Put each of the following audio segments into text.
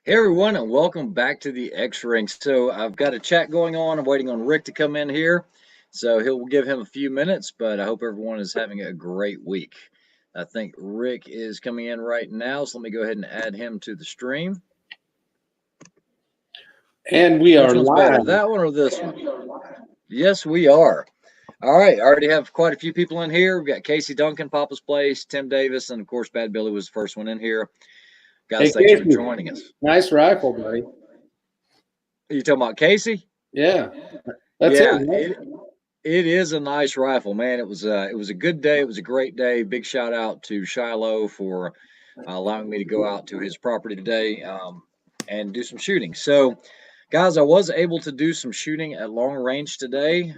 Hey everyone, and welcome back to the X Ring. So I've got a chat going on. I'm waiting on Rick to come in here, so he'll give him a few minutes. But I hope everyone is having a great week. I think Rick is coming in right now, so let me go ahead and add him to the stream. And we Which are one's better, live. that one or this one? Yes, we are. All right, I already have quite a few people in here. We've got Casey Duncan, Papa's Place, Tim Davis, and of course, Bad Billy was the first one in here. Hey, Guys, thanks for Casey, joining us. nice rifle, buddy. Are you talking about Casey? Yeah, that's it. Yeah, Right? it is a nice rifle, man. It was a good day. It was a great day. Big shout out to Shiloh for allowing me to go out to his property today and do some shooting. So, guys, I was able to do some shooting at long range today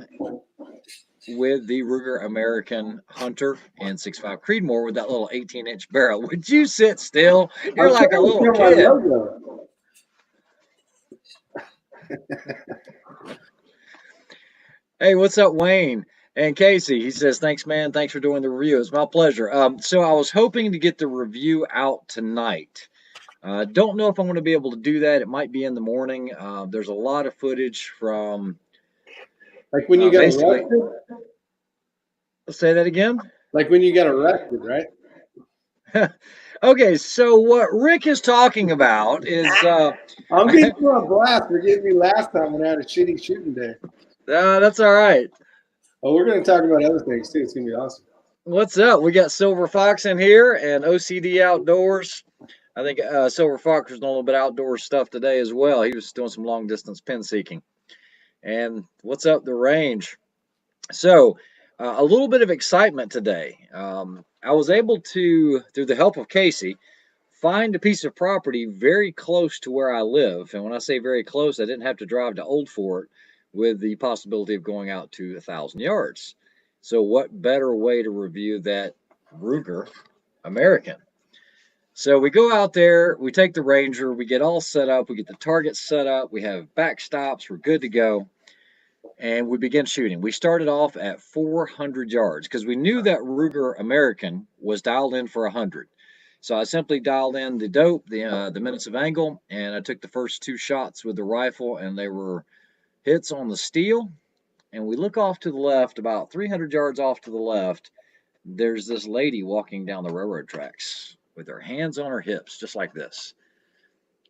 with the Ruger American Hunter and 6.5 Creedmoor with that little 18-inch barrel. Would you sit still? I'm You're like a trying to little show my kid. logo. Hey, what's up, Wayne? And Casey, he says, thanks, man. Thanks for doing the review. It's my pleasure. So I was hoping to get the review out tonight. Don't know if I'm going to be able to do that. It might be in the morning. There's a lot of footage from Like when you got basically. arrested. Let's say that again. Like when you got arrested, right? Okay, so what Rick is talking about is I'm getting you on blast for getting me last time when I had a shitty shooting day. that's all right. Oh, we're going to talk about other things too. It's going to be awesome. What's up? We got Silver Fox in here and OCD Outdoors. I think Silver Fox was doing a little bit outdoor stuff today as well. He was doing some long distance pin seeking. And what's up, the range? So, a little bit of excitement today. I was able to, through the help of Casey, find a piece of property very close to where I live. And when I say very close, I didn't have to drive to Old Fort with the possibility of going out to 1,000 yards. So, what better way to review that Ruger American? So we go out there, we take the Ranger, we get all set up, we get the target set up, we have backstops, we're good to go, and we begin shooting. We started off at 400 yards because we knew that Ruger American was dialed in for 100. So I simply dialed in the dope, the minutes of angle, and I took the first two shots with the rifle, and they were hits on the steel. And we look off to the left, about 300 yards off to the left. There's this lady walking down the railroad tracks with her hands on her hips, just like this.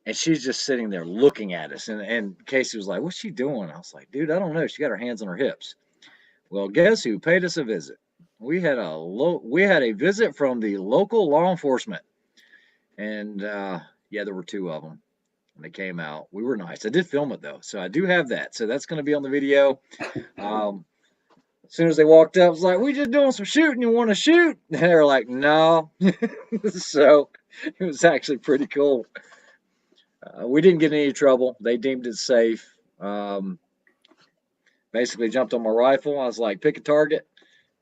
And she's just sitting there looking at us. And Casey was like, "What's she doing?" I was like, "Dude, I don't know. She got her hands on her hips." Well, guess who paid us a visit? We had a visit from the local law enforcement, and yeah, there were two of them. And they came out. We were nice. I did film it though, so I do have that. So that's going to be on the video. Um, as soon as they walked up, I was like, "We just doing some shooting. You want to shoot?" And they were like, "No." So it was actually pretty cool. We didn't get in any trouble. They deemed it safe. Basically, jumped on my rifle. I was like, "Pick a target,"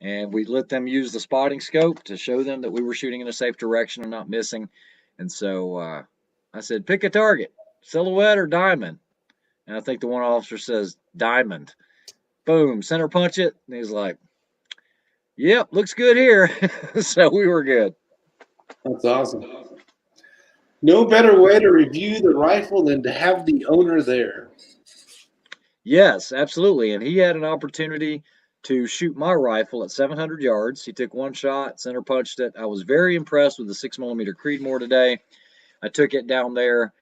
and we let them use the spotting scope to show them that we were shooting in a safe direction and not missing. And so I said, "Pick a target, silhouette or diamond." And I think the one officer says diamond. Boom, center punch it, and he's like, "Yep, looks good here." So we were good. That's awesome. No better way to review the rifle than to have the owner there. Yes, absolutely. And he had an opportunity to shoot my rifle at 700 yards. He took one shot, center punched it. I was very impressed with the 6 millimeter Creedmoor today. I took it down there,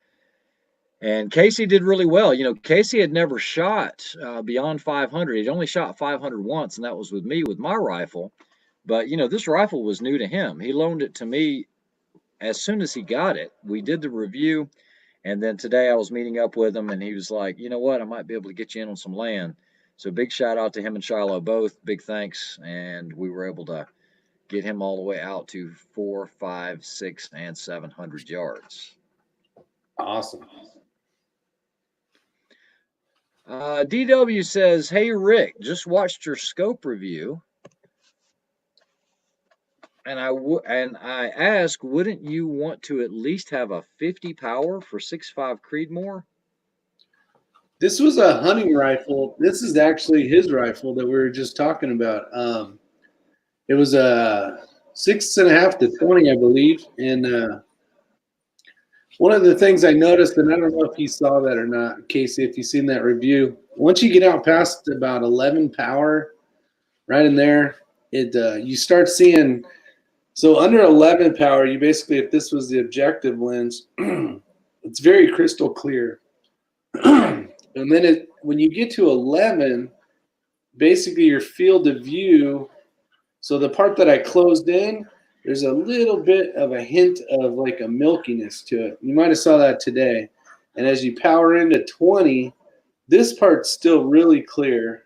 and Casey did really well. Casey had never shot beyond 500. He'd only shot 500 once, and that was with me with my rifle. But this rifle was new to him. He loaned it to me as soon as he got it. We did the review, and then today I was meeting up with him, and he was like, "You know what? I might be able to get you in on some land." So big shout out to him and Shiloh both. Big thanks, and we were able to get him all the way out to 4, 5, 6, and 700 yards. Awesome. DW says, "Hey Rick, just watched your scope review, and I asked, wouldn't you want to at least have a 50 power for 6.5 Creedmoor?" This was a hunting rifle. This is actually his rifle that we were just talking about. It was a 6.5 to 20, I believe, and One of the things I noticed, and I don't know if you saw that or not, Casey, if you've seen that review, once you get out past about 11 power, right in there, you start seeing. So under 11 power, you basically, if this was the objective lens, it's very crystal clear. And then when you get to 11, basically your field of view. So the part that I closed in, there's a little bit of a hint of like a milkiness to it. You might have saw that today. And as you power into 20, this part's still really clear.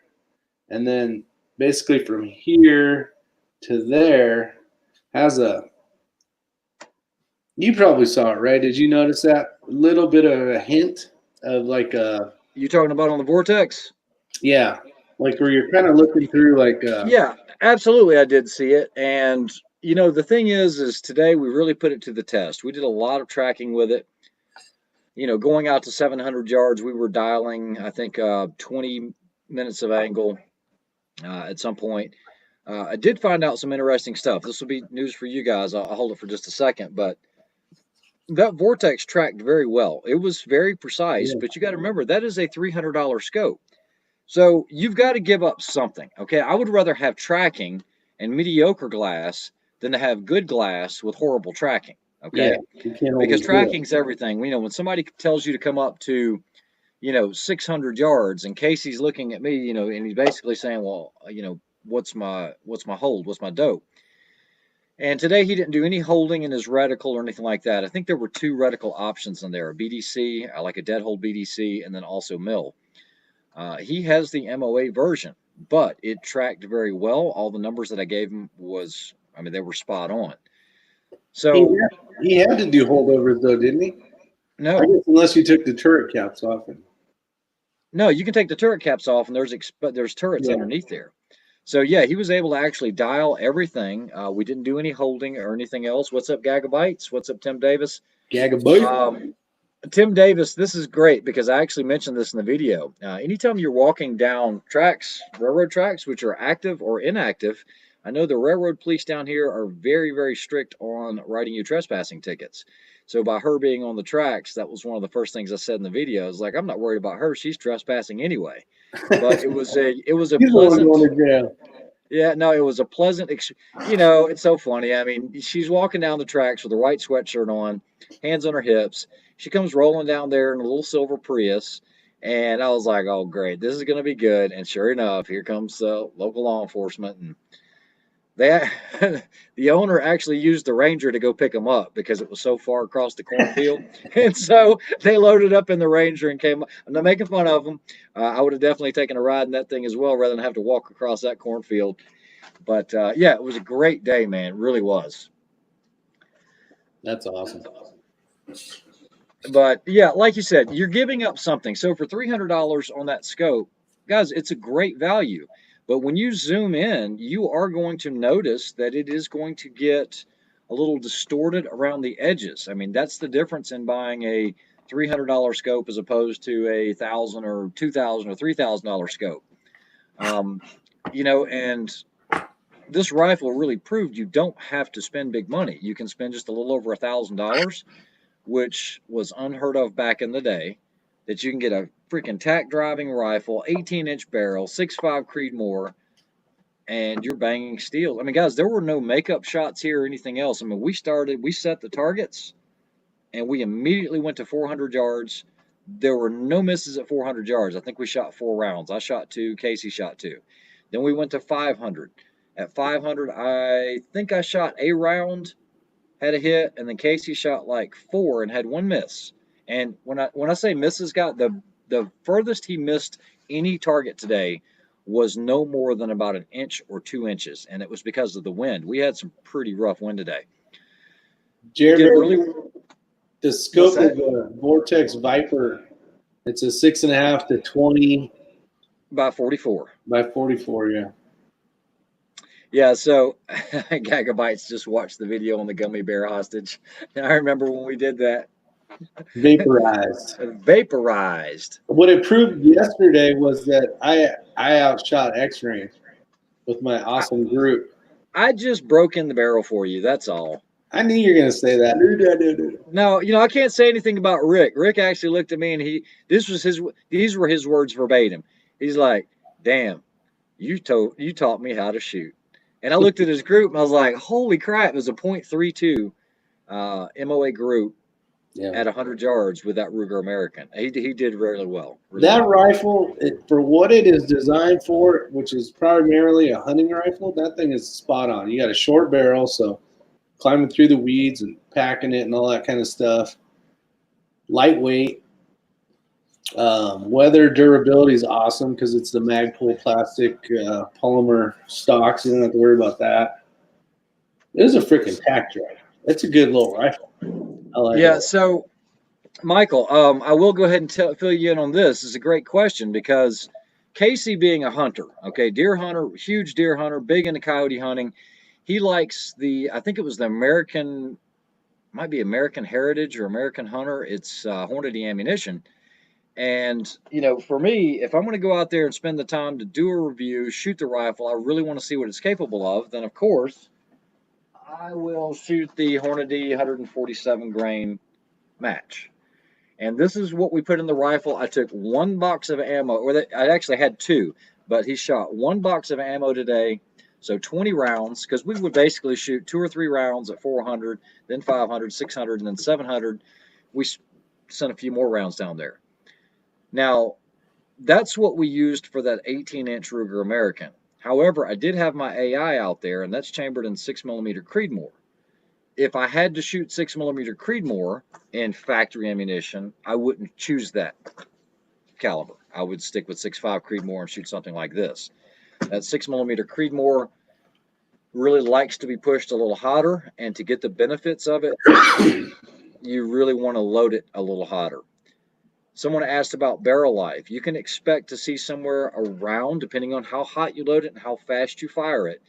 And then basically from here to there has you probably saw it, right? Did you notice that? A little bit of a hint of like a. You talking about on the Vortex? Yeah. Like where you're kind of looking through like Yeah, absolutely. I did see it. And, the thing is today we really put it to the test. We did a lot of tracking with it. Going out to 700 yards, we were dialing, I think, 20 minutes of angle at some point. I did find out some interesting stuff. This will be news for you guys. I'll hold it for just a second. But that Vortex tracked very well. It was very precise, but you got to remember that is a $300 scope. So you've got to give up something. Okay. I would rather have tracking and mediocre glass than to have good glass with horrible tracking. Okay. Yeah, because tracking's everything. When somebody tells you to come up to, 600 yards and Casey's looking at me, and he's basically saying, well, what's my hold? What's my dope? And today he didn't do any holding in his reticle or anything like that. I think there were 2 reticle options in there, a BDC, like a dead hold BDC, and then also mill. He has the MOA version, but it tracked very well. All the numbers that I gave him they were spot on. So he had to do holdovers though, didn't he? No, I guess unless you took the turret caps off. No, you can take the turret caps off, and there's turrets underneath there. So yeah, he was able to actually dial everything. We didn't do any holding or anything else. What's up, Gagabytes? What's up, Tim Davis? Gagabyte. Tim Davis, this is great because I actually mentioned this in the video. Anytime you're walking down tracks, railroad tracks, which are active or inactive, I know the railroad police down here are very, very strict on writing you trespassing tickets. So by her being on the tracks, that was one of the first things I said in the video. I was like, I'm not worried about her. She's trespassing anyway. But it was a pleasant. Yeah, no, it was a pleasant. It's so funny. I mean, she's walking down the tracks with a white sweatshirt on, hands on her hips. She comes rolling down there in a little silver Prius. And I was like, oh, great. This is going to be good. And sure enough, here comes local law enforcement. And the owner actually used the Ranger to go pick them up because it was so far across the cornfield. And so they loaded up in the Ranger and came. I'm not making fun of them. I would have definitely taken a ride in that thing as well rather than have to walk across that cornfield. But yeah, it was a great day, man. It really was. That's awesome. But yeah, like you said, you're giving up something. So for $300 on that scope, guys, it's a great value. But when you zoom in, you are going to notice that it is going to get a little distorted around the edges. I mean, that's the difference in buying a $300 scope as opposed to a $1,000 or $2,000 or $3,000 scope. And this rifle really proved you don't have to spend big money. You can spend just a little over $1,000, which was unheard of back in the day. That you can get a freaking tack driving rifle, 18-inch barrel, 6.5 Creedmoor, and you're banging steel. I mean, guys, there were no makeup shots here or anything else. I mean, we set the targets, and we immediately went to 400 yards. There were no misses at 400 yards. I think we shot 4 rounds. I shot 2. Casey shot 2. Then we went to 500. At 500, I think I shot a round, had a hit, and then Casey shot like 4 and had 1 miss. And when I say misses, the furthest he missed any target today was no more than about 1 inch or 2 inches, and it was because of the wind. We had some pretty rough wind today. Jeremy, the scope of the Vortex Viper, it's a 6.5 to 20 by 44. By 44, yeah. Yeah, so Gagabytes just watched the video on the gummy bear hostage. I remember when we did that. Vaporized. What it proved yesterday was that I outshot X-Range with my awesome group. I just broke in the barrel for you. That's all. I knew you were gonna say that. No, I can't say anything about Rick. Rick actually looked at me and these were his words verbatim. He's like, "Damn, you taught me how to shoot." And I looked at his group and I was like, "Holy crap!" It was a .32 MOA group Yeah. at 100 yards with that Ruger American. He did really well. Really That well. rifle, for what it is designed for, which is primarily a hunting rifle, that thing is spot on. You got a short barrel, so climbing through the weeds and packing it and all that kind of stuff. Lightweight. Weather durability is awesome because it's the Magpul plastic polymer stocks. You don't have to worry about that. It is a freaking tack drive. It's a good little rifle. I like Yeah. it. So, Michael, I will go ahead and fill you in on this. It's a great question because Casey, being a hunter, okay, deer hunter, huge deer hunter, big into coyote hunting, he likes I think it was the American, might be American Heritage or American Hunter. It's Hornady ammunition. And, for me, if I'm going to go out there and spend the time to do a review, shoot the rifle, I really want to see what it's capable of, then of course, I will shoot the Hornady 147 grain match. And this is what we put in the rifle. I took one box of ammo, I actually had two, but he shot one box of ammo today. So 20 rounds, because we would basically shoot 2 or 3 rounds at 400, then 500, 600, and then 700. We sent a few more rounds down there. Now, that's what we used for that 18-inch Ruger American. However, I did have my AI out there, and that's chambered in 6mm Creedmoor. If I had to shoot 6mm Creedmoor in factory ammunition, I wouldn't choose that caliber. I would stick with 6.5 Creedmoor and shoot something like this. That 6mm Creedmoor really likes to be pushed a little hotter, and to get the benefits of it, you really want to load it a little hotter. Someone asked about barrel life. You can expect to see somewhere around, depending on how hot you load it and how fast you fire it.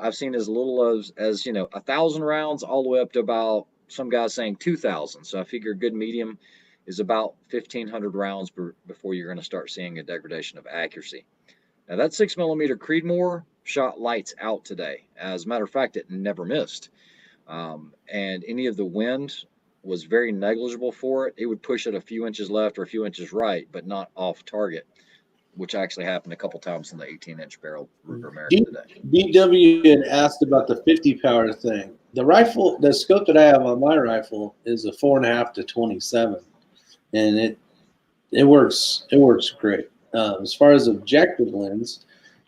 I've seen as little as 1,000 rounds, all the way up to about, some guys saying 2,000. So I figure a good medium is about 1,500 rounds before you're going to start seeing a degradation of accuracy. Now that 6mm Creedmoor shot lights out today. As a matter of fact, it never missed. And any of the wind was very negligible for it. It would push it a few inches left or a few inches right, but not off target, which actually happened a couple times in the 18-inch barrel Ruger American today. DW had asked about the 50 power thing. The scope that I have on my rifle is a 4.5 to 27, and it works great. As far as objective lens,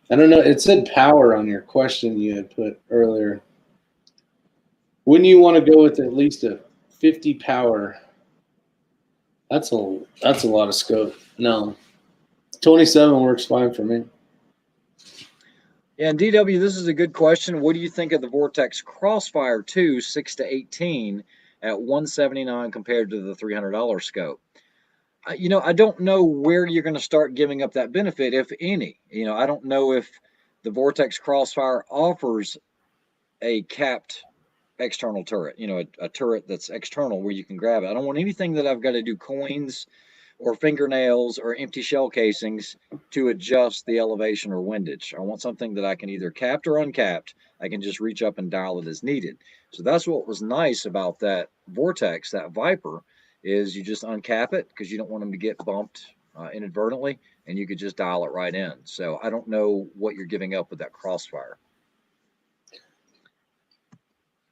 I don't know. It said power on your question you had put earlier. Wouldn't you want to go with at least a 50 power? That's a lot of scope. No, 27 works fine for me. Yeah, and DW, this is a good question. What do you think of the Vortex Crossfire 2 6 to 18 at 179 compared to the $300 scope? I don't know where you're going to start giving up that benefit, if any. I don't know if the Vortex Crossfire offers a capped external turret, a turret that's external where you can grab it. I don't want anything that I've got to do coins or fingernails or empty shell casings to adjust the elevation or windage. I want something that I can either capped or uncapped. I can just reach up and dial it as needed. So that's what was nice about that Vortex, that Viper, is you just uncap it because you don't want them to get bumped inadvertently, and you could just dial it right in. So I don't know what you're giving up with that Crossfire.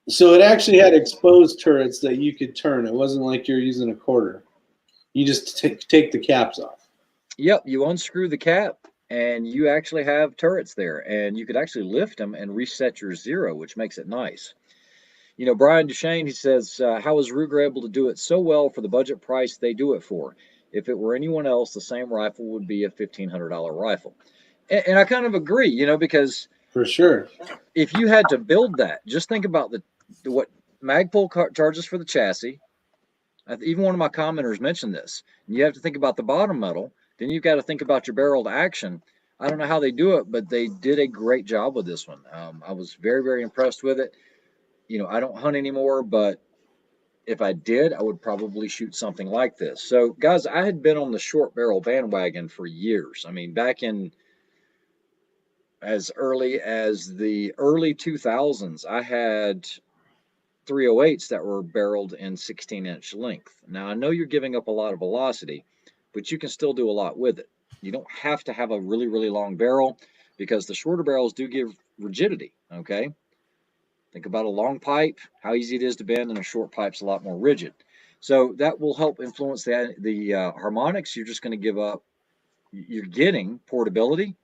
So it actually had exposed turrets that you could turn. It wasn't like you're using a quarter. You just take the caps off. Yep, you unscrew the cap and you actually have turrets there, and you could actually lift them and reset your zero, which makes it nice. Brian Duchesne, he says, how is Ruger able to do it so well for the budget price they do it for? If it were anyone else, the same rifle would be a $1,500 rifle. And I kind of agree, because for sure, if you had to build that, just think about what Magpul charges for the chassis. Even one of my commenters mentioned this. You have to think about the bottom metal. Then you've got to think about your barrel to action. I don't know how they do it, but they did a great job with this one. I was very, very impressed with it. I don't hunt anymore, but if I did, I would probably shoot something like this. So, guys, I had been on the short barrel bandwagon for years. I mean, back in as early as the early 2000s, I had 308s that were barreled in 16-inch length. Now, I know you're giving up a lot of velocity, but you can still do a lot with it. You don't have to have a really, really long barrel because the shorter barrels do give rigidity, okay? Think about a long pipe, how easy it is to bend, and a short pipe's a lot more rigid. So that will help influence the harmonics. You're just going to give up, you're getting portability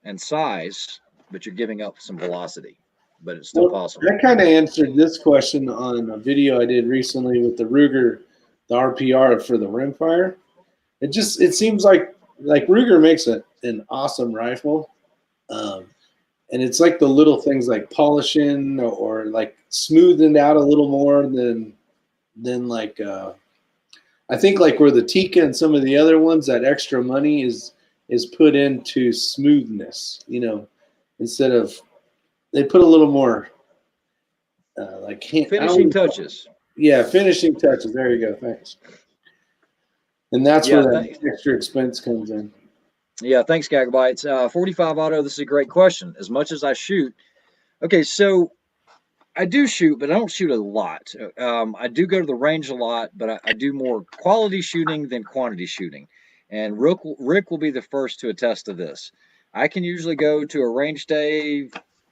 and size, but you're giving up some velocity, but it's still Well, possible. I kind of answered this question on a video I did recently with the Ruger, the RPR for the rimfire. It seems like Ruger makes an awesome rifle, um, and it's like the little things like polishing or like smoothing out a little more than like I think like where the Tika and some of the other ones, that extra money is put into smoothness, instead of they put a little more like Finishing touches. yeah, finishing touches. There you go. Thanks. And that's where Yeah, that extra expense comes in. yeah, thanks, Gagabytes. 45 Auto, this is a great question. As much as I shoot, okay, so I do shoot, but I don't shoot a lot. I do go to the range a lot, but I do more quality shooting than quantity shooting. And Rick will be the first to attest to this. I can usually go to a range day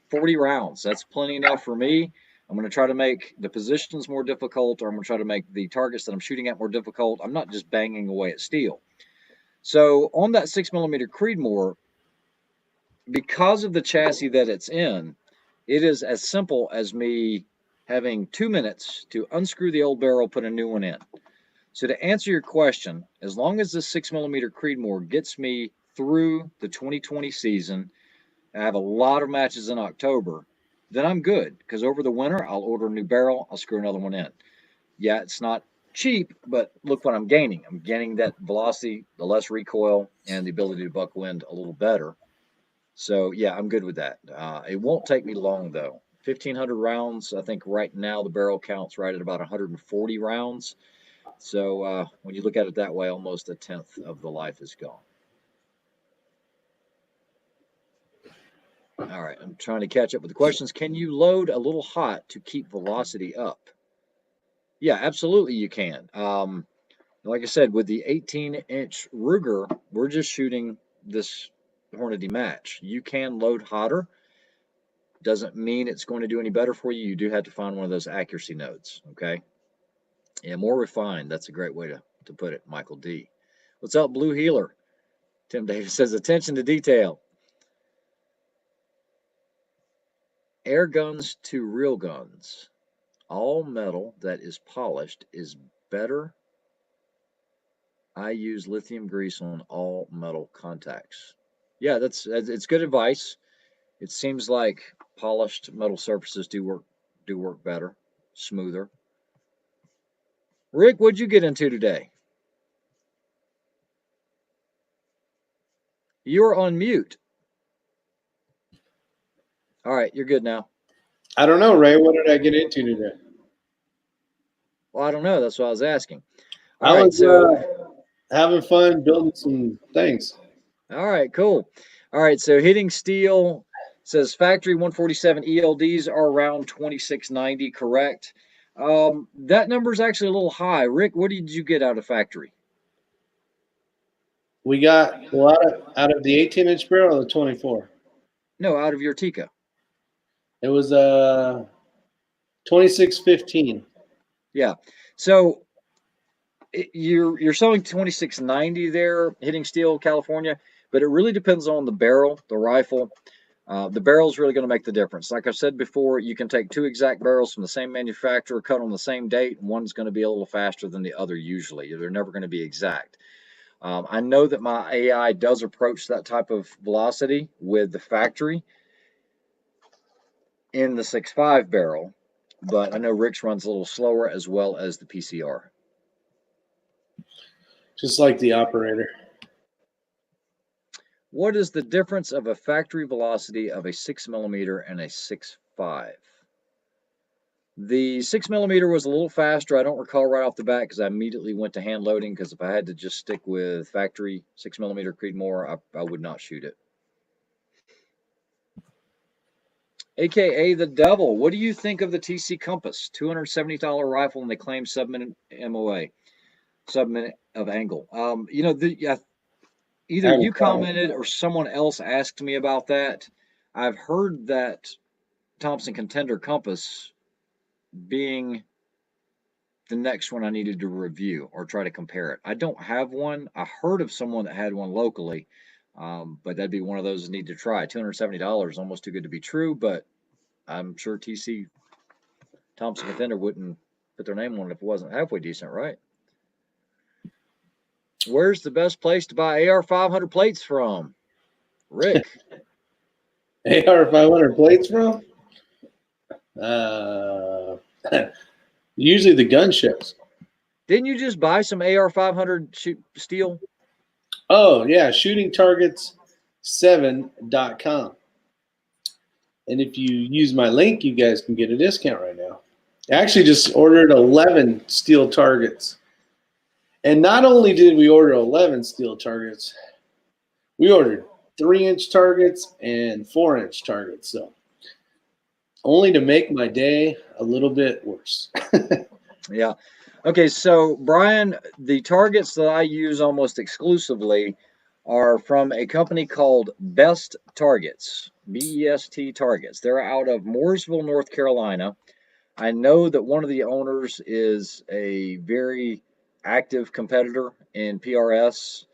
40 rounds. That's plenty enough for me. I'm going to try to make the positions more difficult, or I'm going to try to make the targets that I'm shooting at more difficult. I'm not just banging away at steel. So on that 6mm Creedmoor, because of the chassis that it's in, it is as simple as me having 2 minutes to unscrew the old barrel, put a new one in. So to answer your question, as long as this 6mm Creedmoor gets me through the 2020 season, I have a lot of matches in October, then I'm good. Because over the winter, I'll order a new barrel, I'll screw another one in. Yeah, it's not cheap, but look what I'm gaining. I'm gaining that velocity, the less recoil, and the ability to buck wind a little better. So yeah, I'm good with that. It won't take me long though. 1,500 rounds. I think right now the barrel count's right at about 140 rounds. So when you look at it that way, almost a tenth of the life is gone. All right, I'm trying to catch up with the questions. Can you load a little hot to keep velocity up? Yeah, absolutely you can. Like I said, with the 18-inch Ruger, we're just shooting this Hornady match. You can load hotter. Doesn't mean it's going to do any better for you. You do have to find one of those accuracy nodes, okay? Yeah, more refined. That's a great way to put it, Michael D. What's up, Blue Healer? Tim Davis says, attention to detail. Air guns to real guns. All metal that is polished is better. I use lithium grease on all metal contacts. Yeah, it's good advice. It seems like polished metal surfaces do work better, smoother. Rick, what'd you get into today? You're on mute. All right, you're good now. I don't know, Ray. What did I get into today? Well, I don't know. That's what I was asking. I All right, was so having fun building some things. all right, cool. All right, so hitting steel says factory 147 ELDs are around 2690, correct? That number is actually a little high. Rick, what did you get out of factory? We got a lot out of the 18-inch barrel or the 24. No, out of your Tika. It was 2615. Yeah. So you're selling 2690 there, hitting steel, California, but it really depends on the barrel, the rifle. The barrel is really going to make the difference. Like I said before, you can take two exact barrels from the same manufacturer, cut on the same date, and one's going to be a little faster than the other usually. They're never going to be exact. I know that my AI does approach that type of velocity with the factory in the 6.5 barrel, but I know Rick's runs a little slower as well as the PCR. Just like the operator. What is the difference of a factory velocity of a 6mm and a 6.5? The 6mm was a little faster. I don't recall right off the bat because I immediately went to hand loading, because if I had to just stick with factory 6mm Creedmoor, I would not shoot it. AKA the Devil. What do you think of the TC Compass? $270 rifle, and they claim sub-minute MOA, sub-minute of angle. I Either haven't you tried it. commented or someone else asked me about that. I've heard that Thompson Contender Compass being the next one I needed to review or try to compare it. I don't have one. I heard of someone that had one locally, but that'd be one of those I need to try. $270, almost too good to be true, but I'm sure TC Thompson Contender wouldn't put their name on it if it wasn't halfway decent, right? Where's the best place to buy AR 500 plates from? Rick. AR 500 plates from? Uh, usually the gun shows. Didn't you just buy some AR 500 steel? Oh, yeah, shootingtargets7.com. And if you use my link, you guys can get a discount right now. I actually just ordered 11 steel targets. And not only did we order 11 steel targets, we ordered 3-inch targets and 4-inch targets. So only to make my day a little bit worse. Yeah. Okay, so Brian, the targets that I use almost exclusively are from a company called Best Targets, BEST Targets. They're out of Mooresville, North Carolina. I know that one of the owners is a very active competitor in PRS,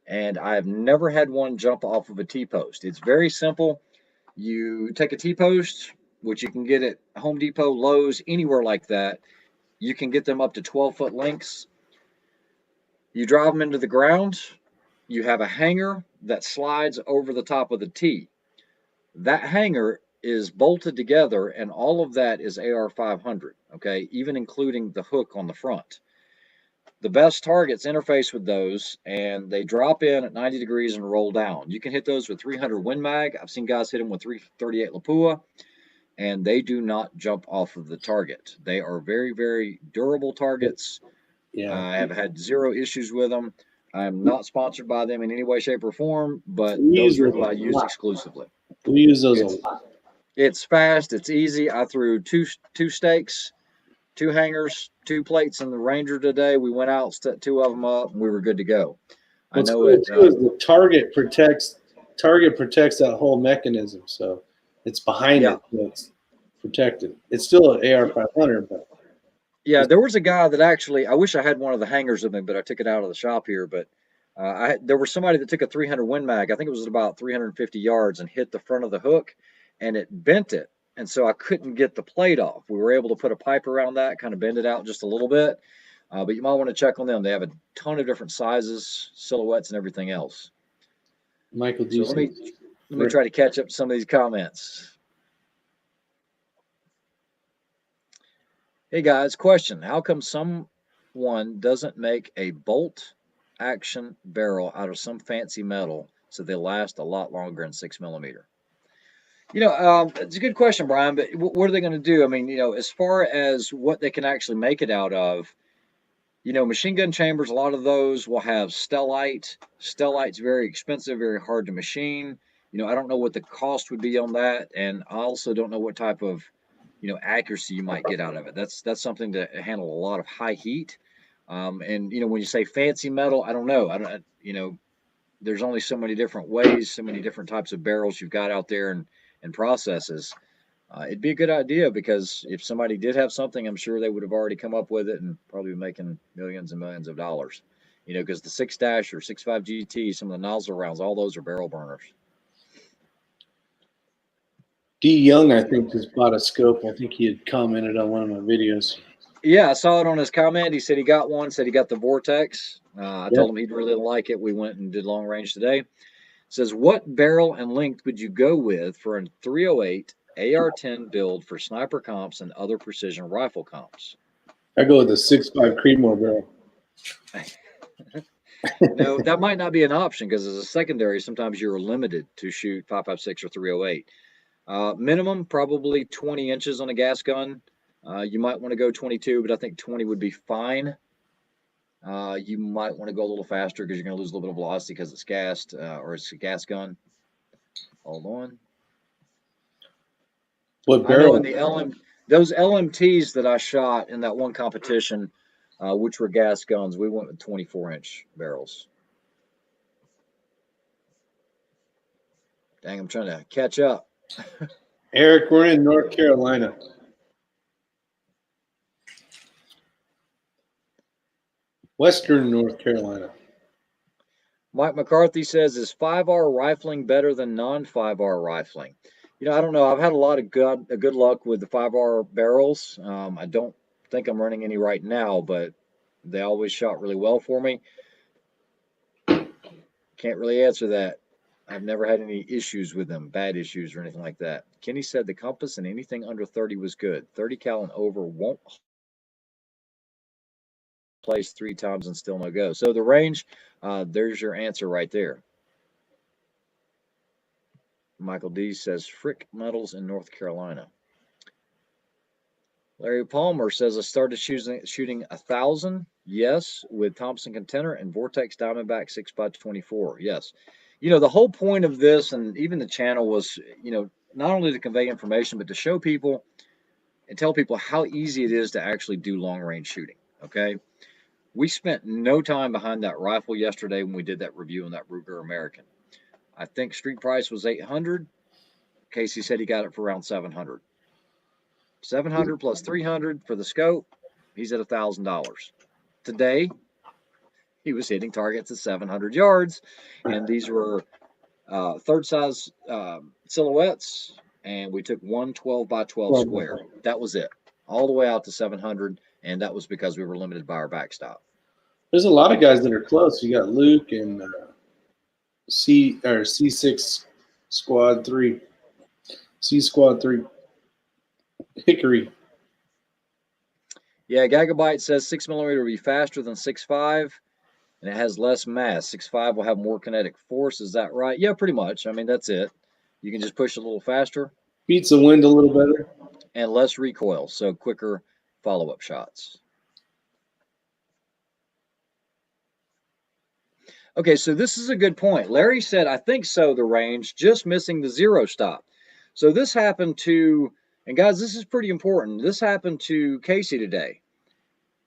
and I've never had one jump off of a T-post. It's very simple. You take a T-post, which you can get at Home Depot, Lowe's, anywhere like that. You can get them up to 12-foot lengths. You drive them into the ground. You have a hanger that slides over the top of the T. That hanger is bolted together, and all of that is AR 500, okay, even including the hook on the front. The best targets interface with those, and they drop in at 90 degrees and roll down. You can hit those with 300 Win Mag. I've seen guys hit them with 338 Lapua, and they do not jump off of the target. They are very, very durable targets. Yeah. I have had zero issues with them. I'm not sponsored by them in any way, shape, or form, but We use those are those who I a use lot. exclusively. We use those a It's lot. it's fast, it's easy. I threw two stakes, two hangers, two plates in the Ranger today. We went out, set two of them up, and we were good to go. I What's know cool it. too is the target protects that whole mechanism, so it's behind Yeah, it, so it's protected. It's still an AR 500, but yeah. it's, There was a guy that actually. I wish I had one of the hangers with me, but I took it out of the shop here. But there was somebody that took a 300 Win Mag. I think it was about 350 yards and hit the front of the hook, and it bent it. And so I couldn't get the plate off. We were able to put a pipe around that, kind of bend it out just a little bit. But you might want to check on them. They have a ton of different sizes, silhouettes, and everything else. Michael So G let me try to catch up to some of these comments. Hey guys, question: how come someone doesn't make a bolt action barrel out of some fancy metal so they last a lot longer in 6 millimeter? It's a good question, Brian. But what are they going to do? I mean, as far as what they can actually make it out of, machine gun chambers, a lot of those will have stellite. Stellite's very expensive, very hard to machine. I don't know what the cost would be on that, and I also don't know what type of, accuracy you might get out of it. That's something to handle a lot of high heat. And when you say fancy metal, I don't know. I don't, there's only so many different ways, so many different types of barrels you've got out there and processes. It'd be a good idea because if somebody did have something, I'm sure they would have already come up with it and probably be making millions and millions of dollars. Because the 6 or 6.5 GT, some of the nozzle rounds, all those are barrel burners. D Young, I think, just bought a scope. I think he had commented on one of my videos. Yeah, I saw it on his comment. He said he got one, said he got the Vortex. I told him he'd really like it. We went and did long range today. Says, what barrel and length would you go with for a 308 AR-10 build for sniper comps and other precision rifle comps? I go with a 6.5 Creedmoor barrel. No, that might not be an option because as a secondary, sometimes you're limited to shoot 5.56 or 308. Minimum, probably 20 inches on a gas gun. You might want to go 22, but I think 20 would be fine. You might want to go a little faster because you're going to lose a little bit of velocity because it's gassed or it's a gas gun. Hold on. What I know barrel? in the those LMTs that I shot in that one competition, which were gas guns, we went with 24-inch barrels. Dang, I'm trying to catch up. Eric, we're in North Carolina. Western North Carolina. Mike McCarthy says, is 5R rifling better than non-5R rifling? I don't know. I've had a lot of good luck with the 5R barrels. I don't think I'm running any right now, but they always shot really well for me. Can't really answer that. I've never had any issues with them, bad issues or anything like that. Kenny said the compass and anything under 30 was good. 30 cal and over won't place 3 times and still no go. So the range, there's your answer right there. Michael D says Frick Metals in North Carolina. Larry Palmer says I started shooting 1,000. Yes, with Thompson Contender and Vortex Diamondback 6x24. Yes. The whole point of this and even the channel was, not only to convey information, but to show people and tell people how easy it is to actually do long range shooting. Okay. We spent no time behind that rifle yesterday when we did that review on that Ruger American. I think street price was $800. Casey said he got it for around $700. 700 plus 300 for the scope. He's at $1,000. Today, he was hitting targets at 700 yards, and these were third size silhouettes, and we took one 12x12 square. That was it, all the way out to 700, and that was because we were limited by our backstop. There's a lot of guys that are close. You got Luke and C6 Squad 3, C Squad 3, Hickory. Yeah, Gagabyte says 6mm will be faster than 6.5, and it has less mass. 6.5 will have more kinetic force. Is that right? Yeah, pretty much. I mean, that's it. You can just push a little faster. Beats the wind a little better. And less recoil, so quicker follow-up shots. Okay, so this is a good point. Larry said, I think so, the range, just missing the zero stop. So this happened to, and guys, this is pretty important. This happened to Casey today.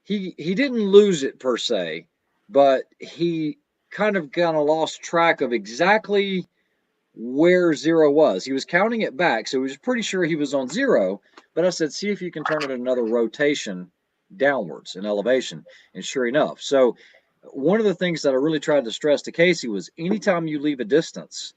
He didn't lose it per se, but he kind of lost track of exactly where zero was. He was counting it back, so he was pretty sure he was on zero, but I said, see if you can turn it another rotation downwards in elevation, and sure enough. So one of the things that I really tried to stress to Casey was anytime you leave a distance,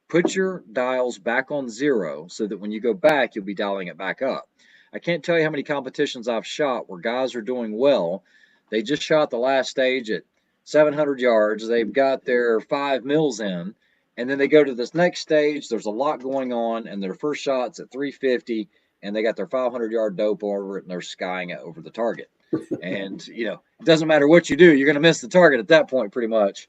put your dials back on zero so that when you go back, you'll be dialing it back up. I can't tell you how many competitions I've shot where guys are doing well. They just shot the last stage at 700 yards. They've got their 5 mils in, and then they go to this next stage. There's a lot going on, and their first shot's at 350, and they got their 500-yard dope over it, and they're skying it over the target. And, it doesn't matter what you do, you're going to miss the target at that point pretty much.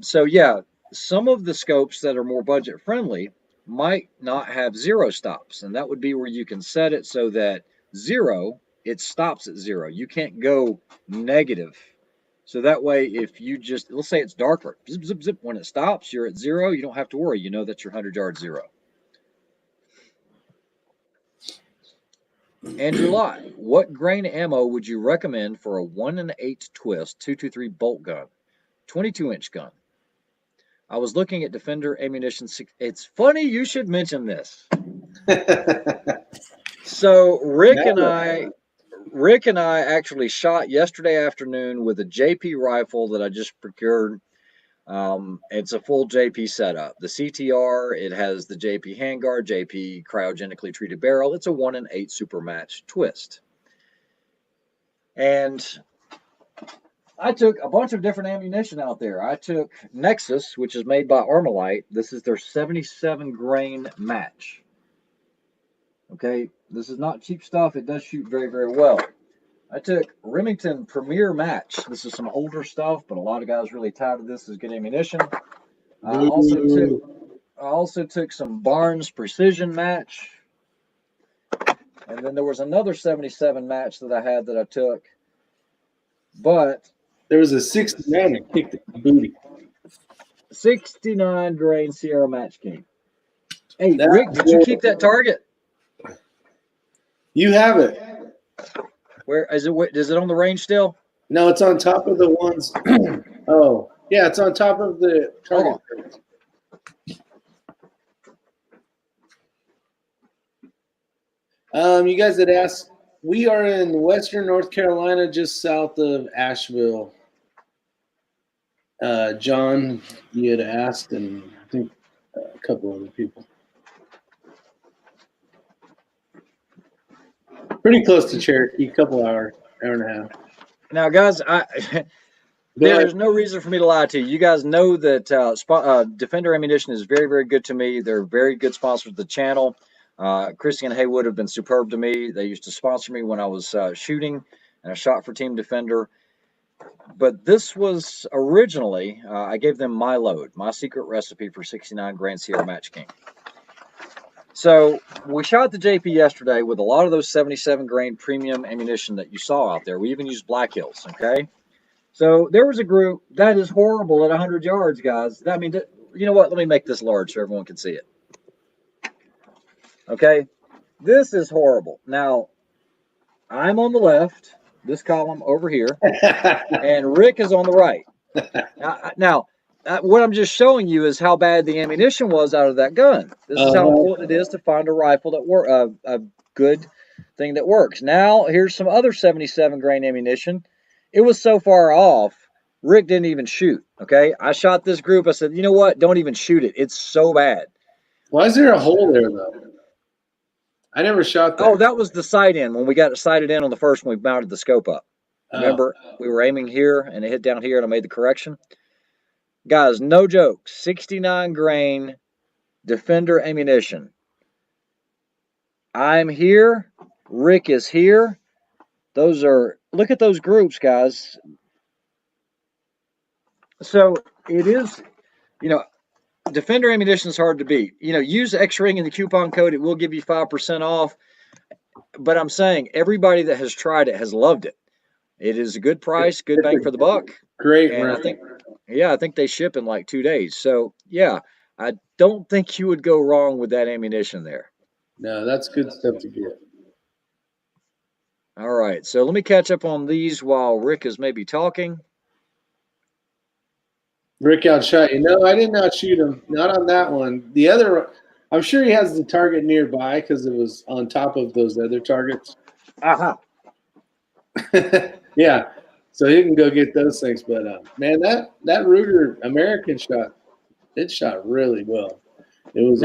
So, yeah, some of the scopes that are more budget friendly might not have zero stops, and that would be where you can set it so that zero, it stops at zero. You can't go negative. So that way, if you just, let's say it's darker, zip, zip, zip, when it stops, you're at zero, you don't have to worry. You know that's your 100-yard zero. Andrew Lott, what grain ammo would you recommend for a 1 1/8 twist 223 bolt gun, 22-inch gun? I was looking at Defender ammunition. It's funny you should mention this. So Rick and I actually shot yesterday afternoon with a JP rifle that I just procured. It's a full JP setup. The CTR, it has the JP handguard, JP cryogenically treated barrel. It's a 1 1/8 super match twist. And I took a bunch of different ammunition out there. I took Nexus, which is made by Armalite. This is their 77 grain match. Okay, this is not cheap stuff. It does shoot very, very well. I took Remington Premier Match. This is some older stuff, but a lot of guys really touted this as good ammunition. I also took some Barnes Precision Match. And then there was another 77 match that I had that I took. But there was a 69 that kicked the booty. 69 grain Sierra Match King. Hey, Rick, did you keep that target? You have it. Where is it? Is it on the range still? No, it's on top of the ones. Oh, yeah, it's on top of the target. You guys had asked. We are in western North Carolina, just south of Asheville. John, you had asked, and I think a couple other people. Pretty close to Cherokee, a couple hour and a half. Now, guys, there is no reason for me to lie to you. You guys know that Defender Ammunition is very, very good to me. They're very good sponsors of the channel. Christy and Haywood have been superb to me. They used to sponsor me when I was shooting, and I shot for Team Defender. But this was originally, I gave them my load, my secret recipe for 69 grain Sierra Match King. So we shot the JP yesterday with a lot of those 77 grain premium ammunition that you saw out there. We even used Black Hills, okay? So there was a group that is horrible at 100 yards, guys. I mean, you know what? Let me make this large so everyone can see it. Okay, this is horrible. Now, I'm on the left, this column over here, and Rick is on the right. Now, what I'm just showing you is how bad the ammunition was out of that gun. This is how important it is to find a rifle that a good thing that works. Now, here's some other 77 grain ammunition. It was so far off, Rick didn't even shoot, okay? I shot this group. I said, you know what? Don't even shoot it. It's so bad. Why is there a hole there, though? I never shot that. Oh, that was the sight in. When we got it sighted in on the first one, we mounted the scope up. Remember, we were aiming here, and it hit down here, and I made the correction. Guys, no joke, 69 grain Defender ammunition. I'm here. Rick is here. Those are, look at those groups, guys. So it is, you know, Defender ammunition is hard to beat. You know, use X-Ring in the coupon code. It will give you 5% off. But I'm saying everybody that has tried it has loved it. It is a good price, good bang for the buck. Great. And I think they ship in like 2 days. So, yeah, I don't think you would go wrong with that ammunition there. No, that's good stuff to get. All right, so let me catch up on these while Rick is maybe talking. Rick outshot you. No, I did not shoot him. Not on that one. The other, I'm sure he has the target nearby because it was on top of those other targets. Yeah, so he can go get those things. But man, that Ruger American shot, it shot really well. It was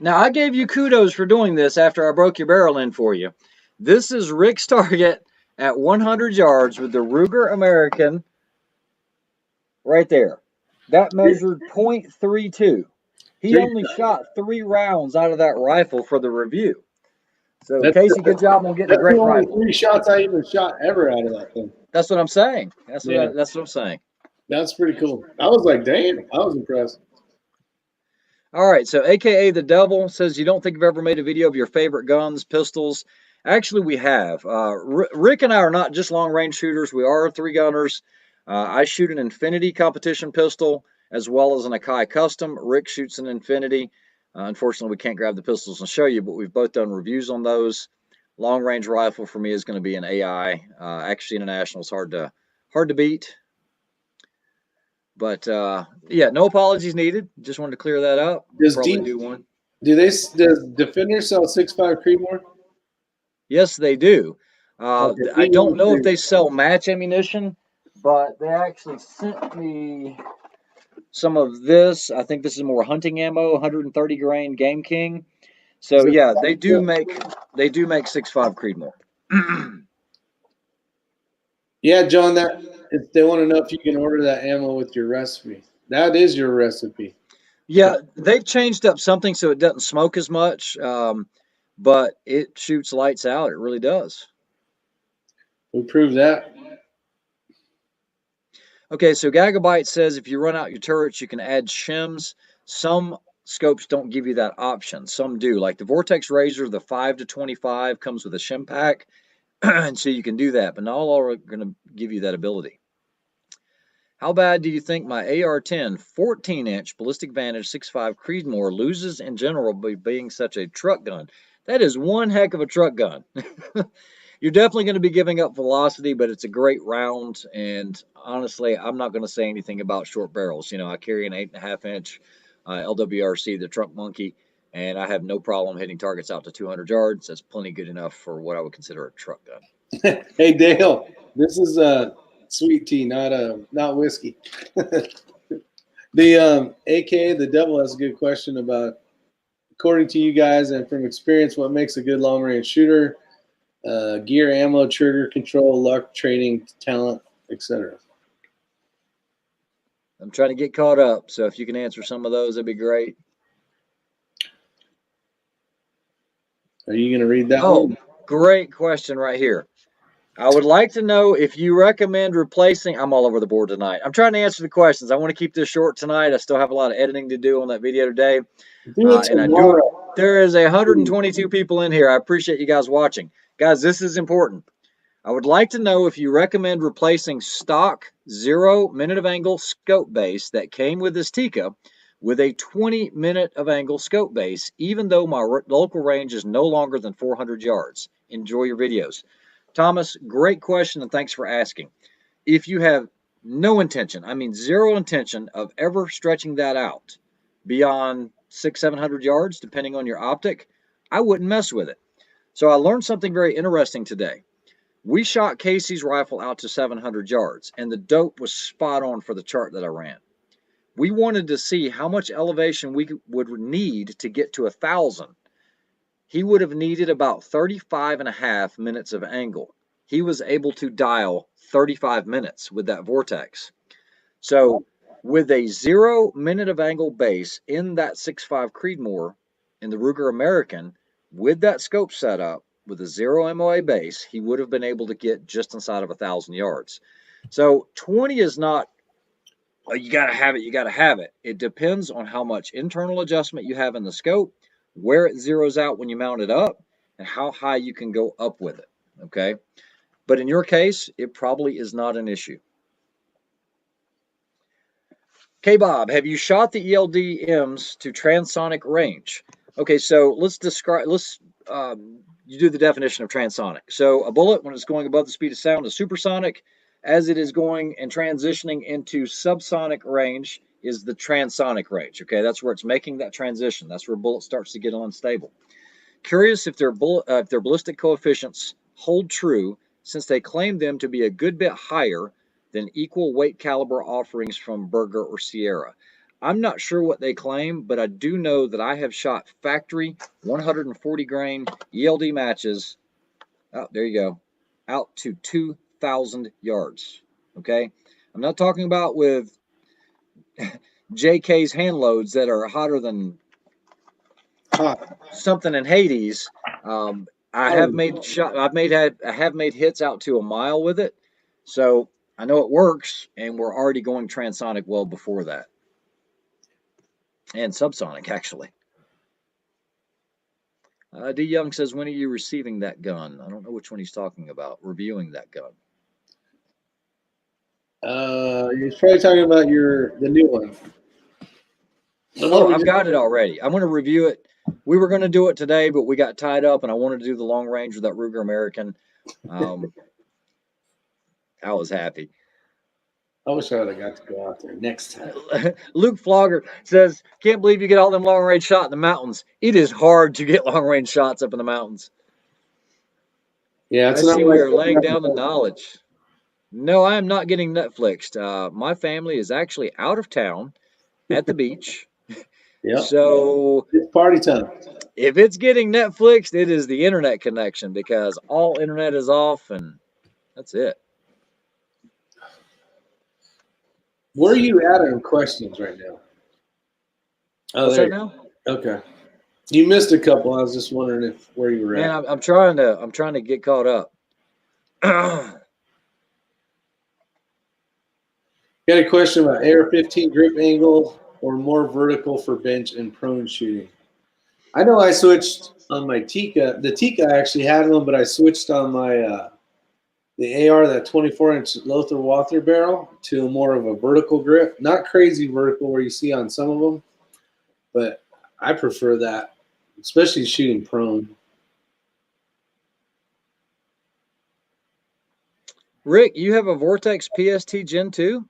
now I gave you kudos for doing this after I broke your barrel in for you. This is Rick's target at 100 yards with the Ruger American right there. That measured .32. He only shot 3 rounds out of that rifle for the review. So, Casey, good job on getting a great rifle. That's the only 3 shots I even shot ever out of that thing. That's what I'm saying. That's what I'm saying. That's pretty cool. I was like, damn, I was impressed. All right, so AKA the Devil says you don't think you've ever made a video of your favorite guns, pistols. Actually, we have. Rick and I are not just long-range shooters. We are 3-gunners. I shoot an Infinity competition pistol as well as an Akai Custom. Rick shoots an Infinity. Unfortunately, we can't grab the pistols and show you, but we've both done reviews on those. Long-range rifle for me is going to be an AI. Actually, International is hard to beat. But yeah, no apologies needed. Just wanted to clear that up. Does Defender sell 6.5 Creedmoor? Yes, they do. I don't know if they sell match ammunition, but they actually sent me some of this. I think this is more hunting ammo, 130 grain Game King. So yeah, they do make 6.5 Creedmoor. Yeah, John, that if they want to know if you can order that ammo with your recipe. That is your recipe. Yeah, they've changed up something so it doesn't smoke as much, but it shoots lights out. It really does. We proved that. Okay, so Gagabyte says if you run out your turrets, you can add shims. Some scopes don't give you that option. Some do. Like the Vortex Razor, the 5 to 25 comes with a shim pack, and so you can do that, but not all are going to give you that ability. How bad do you think my AR-10 14-inch Ballistic Vantage 6.5 Creedmoor loses in general by being such a truck gun? That is one heck of a truck gun. You're definitely going to be giving up velocity, but it's a great round. And honestly, I'm not going to say anything about short barrels. You know, I carry an 8.5 inch LWRC, the Truck Monkey, and I have no problem hitting targets out to 200 yards. That's plenty good enough for what I would consider a truck gun. Hey Dale, this is sweet tea, not whiskey. The AKA the devil has a good question about, according to you guys and from experience, what makes a good long range shooter? Gear, ammo, trigger control, luck, training, talent, etc. I'm trying to get caught up, so if you can answer some of those, that'd be great. Are you going to read that Oh, one? great question right here. I would like to know if you recommend replacing. I'm all over the board tonight. I'm trying to answer the questions. I want to keep this short tonight. I still have a lot of editing to do on that video today. Do it And I do. tomorrow. There is 122 people in here. I appreciate you guys watching. Guys, this is important. I would like to know if you recommend replacing stock 0 minute of angle scope base that came with this Tikka with a 20 minute of angle scope base, even though my local range is no longer than 400 yards. Enjoy your videos. Thomas, great question, and thanks for asking. If you have no intention, I mean zero intention of ever stretching that out beyond 600-700 yards, depending on your optic, I wouldn't mess with it. So I learned something very interesting today. We shot Casey's rifle out to 700 yards, and the dope was spot on for the chart that I ran. We wanted to see how much elevation we would need to get to 1,000. He would have needed about 35.5 minutes of angle. He was able to dial 35 minutes with that vortex. So with a 0 minute of angle base in that 6.5 Creedmoor in the Ruger American, with that scope setup, with a 0 MOA base, he would have been able to get just inside of 1,000 yards. So 20 is not, oh, you got to have it, you got to have it. It depends on how much internal adjustment you have in the scope, where it zeroes out when you mount it up, and how high you can go up with it, okay? But in your case, it probably is not an issue. K-Bob, have you shot the ELDMs to transonic range? Okay, so let's you do the definition of transonic. So a bullet, when it's going above the speed of sound, is supersonic. As it is going and transitioning into subsonic range is the transonic range. Okay, that's where it's making that transition. That's where a bullet starts to get unstable. Curious if their ballistic coefficients hold true, since they claim them to be a good bit higher than equal weight caliber offerings from Berger or Sierra. I'm not sure what they claim, but I do know that I have shot factory 140 grain ELD matches. Oh, there you go. Out to 2,000 yards. Okay. I'm not talking about with JK's hand loads that are hotter than something in Hades. I have made hits out to a mile with it. So I know it works, and we're already going transonic well before that. And subsonic, actually. D. Young says, when are you receiving that gun? I don't know which one he's talking about, reviewing that gun. He's probably talking about the new one. Oh, I've got it already. I'm going to review it. We were going to do it today, but we got tied up, and I wanted to do the long range with that Ruger American. I was happy. I wish I would have got to go out there next time. Luke Flogger says, can't believe you get all them long range shots in the mountains. It is hard to get long range shots up in the mountains. Yeah, I see we are laying down the knowledge. No, I am not getting Netflixed. My family is actually out of town at the beach. Yeah. So it's party time. If it's getting Netflixed, it is the internet connection, because all internet is off, and that's it. Where are you at on questions right now? Oh, what's that now? Okay. You missed a couple. I was just wondering where you were at. Man, I'm trying to get caught up. Got a question about AR-15 grip angle or more vertical for bench and prone shooting. I know I switched on my Tikka. The Tikka I actually had one, but I switched on my the AR, that 24-inch Lothar Walther barrel, to more of a vertical grip. Not crazy vertical where you see on some of them, but I prefer that, especially shooting prone. Rick, you have a Vortex PST Gen 2?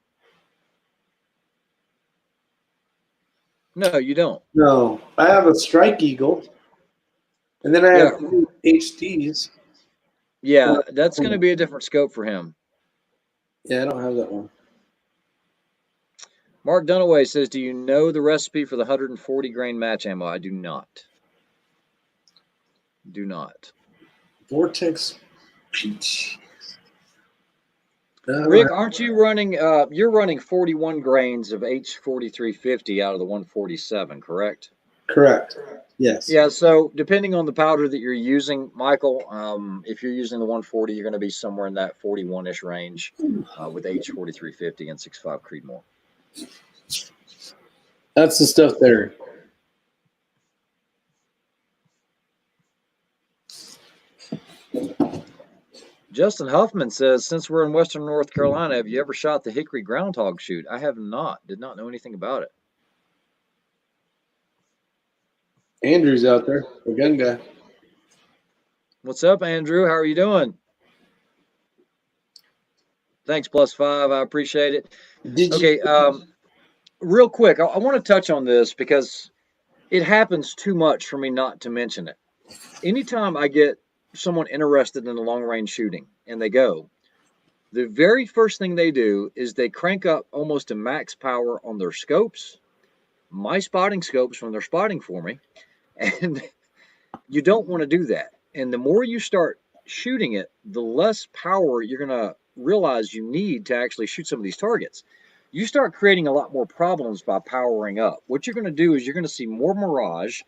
No, you don't. No, I have a Strike Eagle, and then I Yeah, have two HDs. yeah, that's going to be a different scope for him. Yeah, I don't have that one. Mark Dunaway says, "Do you know the recipe for the 140 grain match ammo?" I do not. Do not. Vortex Peach. No, Rick, aren't you running? You're running 41 grains of H4350 out of the 147, correct? correct. Yes. Yeah. So depending on the powder that you're using, Michael, if you're using the 140, you're going to be somewhere in that 41-ish range with H4350 and 6.5 Creedmoor. That's the stuff there. Justin Huffman says, "Since we're in Western North Carolina, have you ever shot the hickory groundhog shoot?" I have not. Did not know anything about it. Andrew's out there, the gun guy. What's up, Andrew? How are you doing? Thanks, +5. I appreciate it. Okay, real quick, I want to touch on this because it happens too much for me not to mention it. Anytime I get someone interested in the long range shooting and they go, the very first thing they do is they crank up almost to max power on their scopes, my spotting scopes when they're spotting for me. And you don't want to do that. And the more you start shooting it, the less power you're going to realize you need to actually shoot some of these targets. You start creating a lot more problems by powering up. What you're going to do is you're going to see more mirage.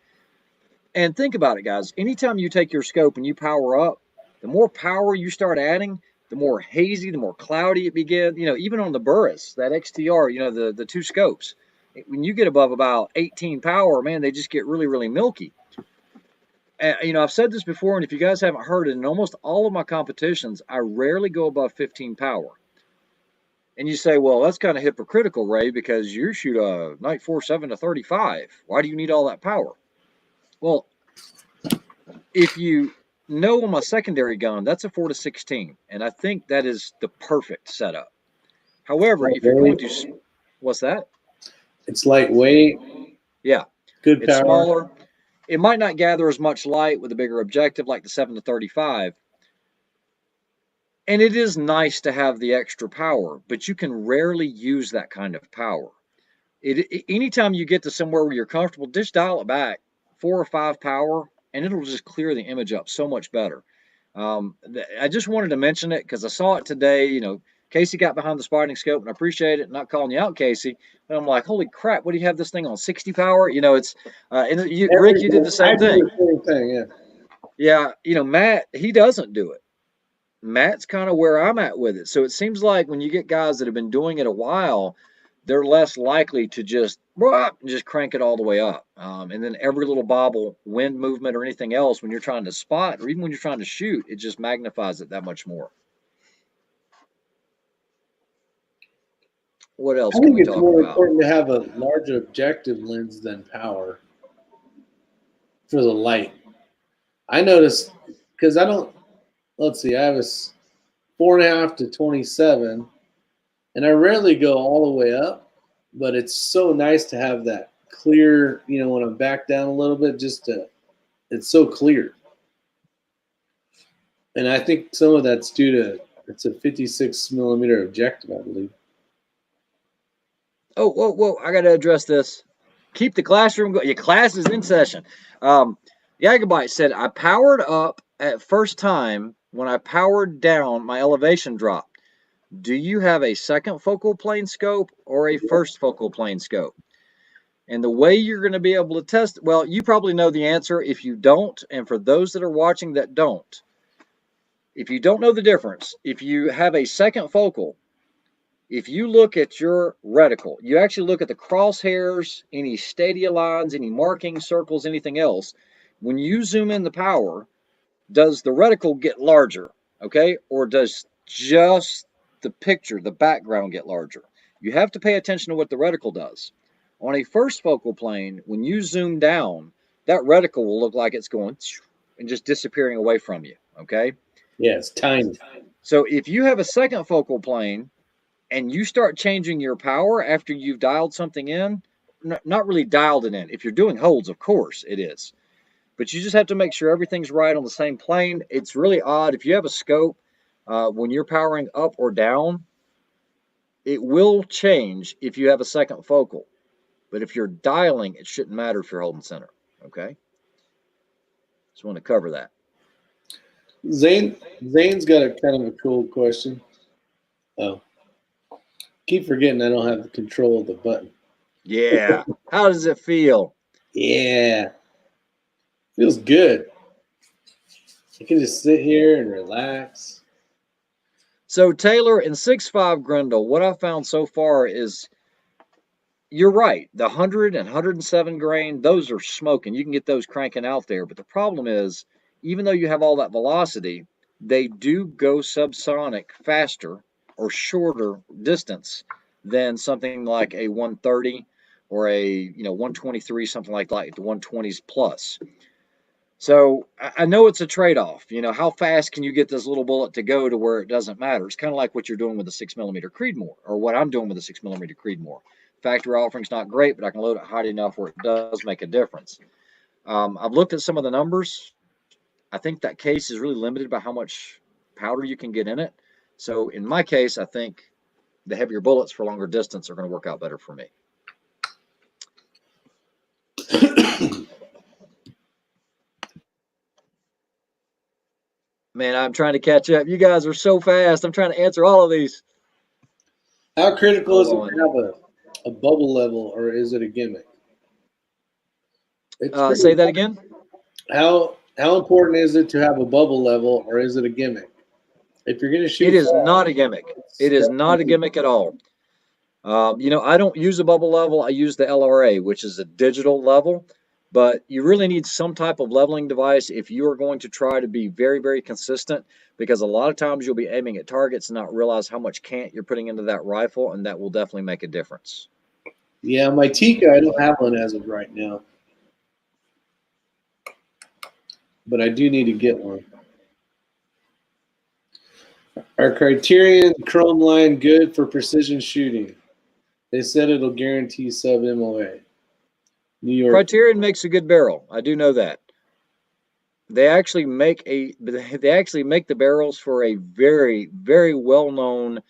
And think about it, guys. Anytime you take your scope and you power up, the more power you start adding, the more hazy, the more cloudy it begins. Even on the Burris, that XTR, the two scopes, when you get above about 18 power, man, they just get really, really milky. I've said this before, and if you guys haven't heard it, in almost all of my competitions, I rarely go above 15 power. And you say, well, that's kind of hypocritical, Ray, because you shoot a Night 47 to 35. Why do you need all that power? Well, if you know on my secondary gun, that's a 4 to 16, and I think that is the perfect setup. However, if you're going to, what's that? It's lightweight. Yeah. Good power. It's smaller. It might not gather as much light with a bigger objective like the 7 to 35. And it is nice to have the extra power, but you can rarely use that kind of power. Anytime you get to somewhere where you're comfortable, just dial it back 4 or 5 power, and it'll just clear the image up so much better. I just wanted to mention it because I saw it today. Casey got behind the spotting scope, and I appreciate it. Not calling you out, Casey, but I'm like, holy crap, what do you have this thing on 60 power? It's Rick, you did the same thing. The same thing, yeah. Matt, he doesn't do it. Matt's kind of where I'm at with it. So it seems like when you get guys that have been doing it a while, they're less likely to just crank it all the way up. And then every little bobble, wind movement, or anything else, when you're trying to spot or even when you're trying to shoot, it just magnifies it that much more. What else I can think we it's talk more about? important to have a larger objective lens than power for the light. I noticed because let's see, I have a 4.5 to 27, and I rarely go all the way up, but it's so nice to have that clear, when I'm back down a little bit, it's so clear. And I think some of that's due to, it's a 56 millimeter objective, I believe. Oh, whoa, I got to address this. Keep the classroom going. Your class is in session. Yagabyte said, I powered up at first time. When I powered down, my elevation dropped. Do you have a second focal plane scope or a first focal plane scope? And the way you're going to be able to test, well, you probably know the answer. If you don't, and for those that are watching that don't, if you don't know the difference, if you have a second focal, if you look at your reticle, you actually look at the crosshairs, any stadia lines, any marking circles, anything else. When you zoom in the power, does the reticle get larger, okay? Or does just the picture, the background get larger? You have to pay attention to what the reticle does. On a first focal plane, when you zoom down, that reticle will look like it's going and just disappearing away from you, okay? Yeah, it's tiny. So if you have a second focal plane and you start changing your power after you've dialed something in, not really dialed it in. If you're doing holds, of course it is. But you just have to make sure everything's right on the same plane. It's really odd. If you have a scope, when you're powering up or down, it will change if you have a second focal. But if you're dialing, it shouldn't matter if you're holding center. Okay? Just want to cover that. Zane's got a kind of a cool question. Oh, keep forgetting I don't have the control of the button. Yeah. How does it feel? Yeah, feels good. You can just sit here and relax. So Taylor in 6.5 Grendel, what I found so far is you're right. The 100 and 107 grain, those are smoking. You can get those cranking out there. But the problem is, even though you have all that velocity, they do go subsonic faster or shorter distance than something like a 130 or a 123, something like that, the 120s plus. So I know it's a trade-off. How fast can you get this little bullet to go to where it doesn't matter? It's kind of like what you're doing with a 6mm Creedmoor, or what I'm doing with a 6mm Creedmoor. Factory offering's not great, but I can load it high enough where it does make a difference. I've looked at some of the numbers. I think that case is really limited by how much powder you can get in it. So in my case, I think the heavier bullets for longer distance are going to work out better for me. Man, I'm trying to catch up. You guys are so fast. I'm trying to answer all of these. How critical is it Hold to have a bubble level, or is it a gimmick? It's on. pretty Say that again. How important is it to have a bubble level, or is it a gimmick? If you're going to It shoot is far, not a gimmick. It is not a gimmick at all. I don't use a bubble level. I use the LRA, which is a digital level. But you really need some type of leveling device if you are going to try to be very, very consistent, because a lot of times you'll be aiming at targets and not realize how much cant you're putting into that rifle, and that will definitely make a difference. yeah, my Tika, I don't have one as of right now, but I do need to get one. Are Criterion Chrome line good for precision shooting? They said it'll guarantee sub MOA. New York. Criterion makes a good barrel. I do know that. They actually make the barrels for a very, very well-known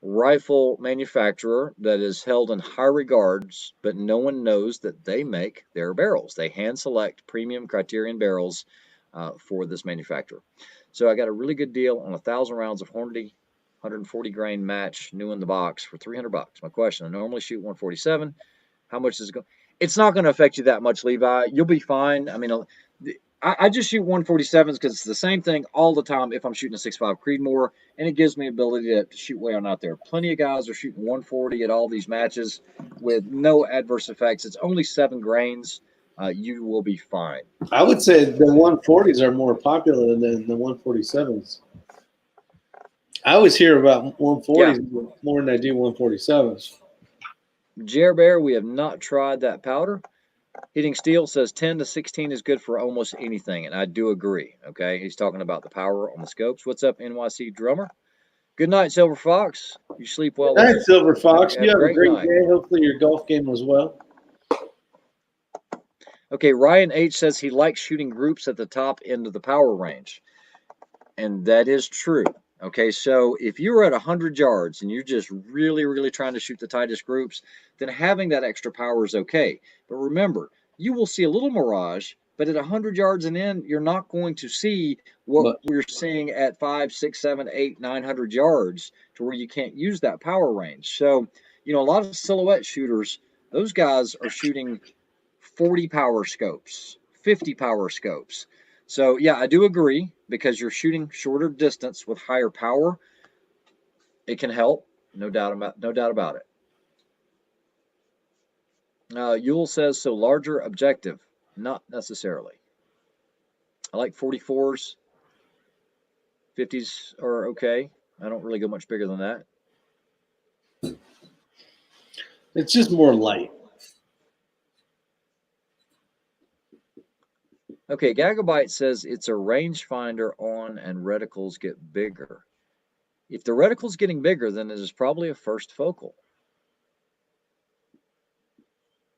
rifle manufacturer that is held in high regards, but no one knows that they make their barrels. They hand select premium Criterion barrels for this manufacturer. So I got a really good deal on 1,000 rounds of Hornady 140 grain match, new in the box, for $300. My question: I normally shoot 147. How much is it going? It's not going to affect you that much, Levi. You'll be fine. I mean, I just shoot 147s because it's the same thing all the time if I'm shooting a 6.5 Creedmoor, and it gives me ability to shoot way on out there. Plenty of guys are shooting 140 at all these matches with no adverse effects. It's only 7 grains. You will be fine. I would say the 140s are more popular than the 147s. I always hear about 140s more than I do 147s. Jer Bear, we have not tried that powder. Hitting Steel says 10 to 16 is good for almost anything, and I do agree. Okay, he's talking about the power on the scopes. What's up, NYC Drummer? Good night, Silver Fox. You sleep well. Good night, Silver Fox. You You have have a great night. day. Hopefully your golf game was well. Okay, Ryan H says he likes shooting groups at the top end of the power range, and that is true. Okay, so if you're at 100 yards and you're just really, really trying to shoot the tightest groups, then having that extra power is okay. But remember, you will see a little mirage, but at 100 yards and in, you're not going to see what we're seeing at 5, 6, 7, 8, 900 yards to where you can't use that power range. So, a lot of silhouette shooters, those guys are shooting 40 power scopes, 50 power scopes. So yeah, I do agree, because you're shooting shorter distance with higher power. It can help, no doubt about it. Yule says, so larger objective, not necessarily. I like 44s, 50s are okay. I don't really go much bigger than that. It's just more light. Okay, Gagabyte says it's a rangefinder on and reticles get bigger. If the reticle's getting bigger, then it is probably a first focal.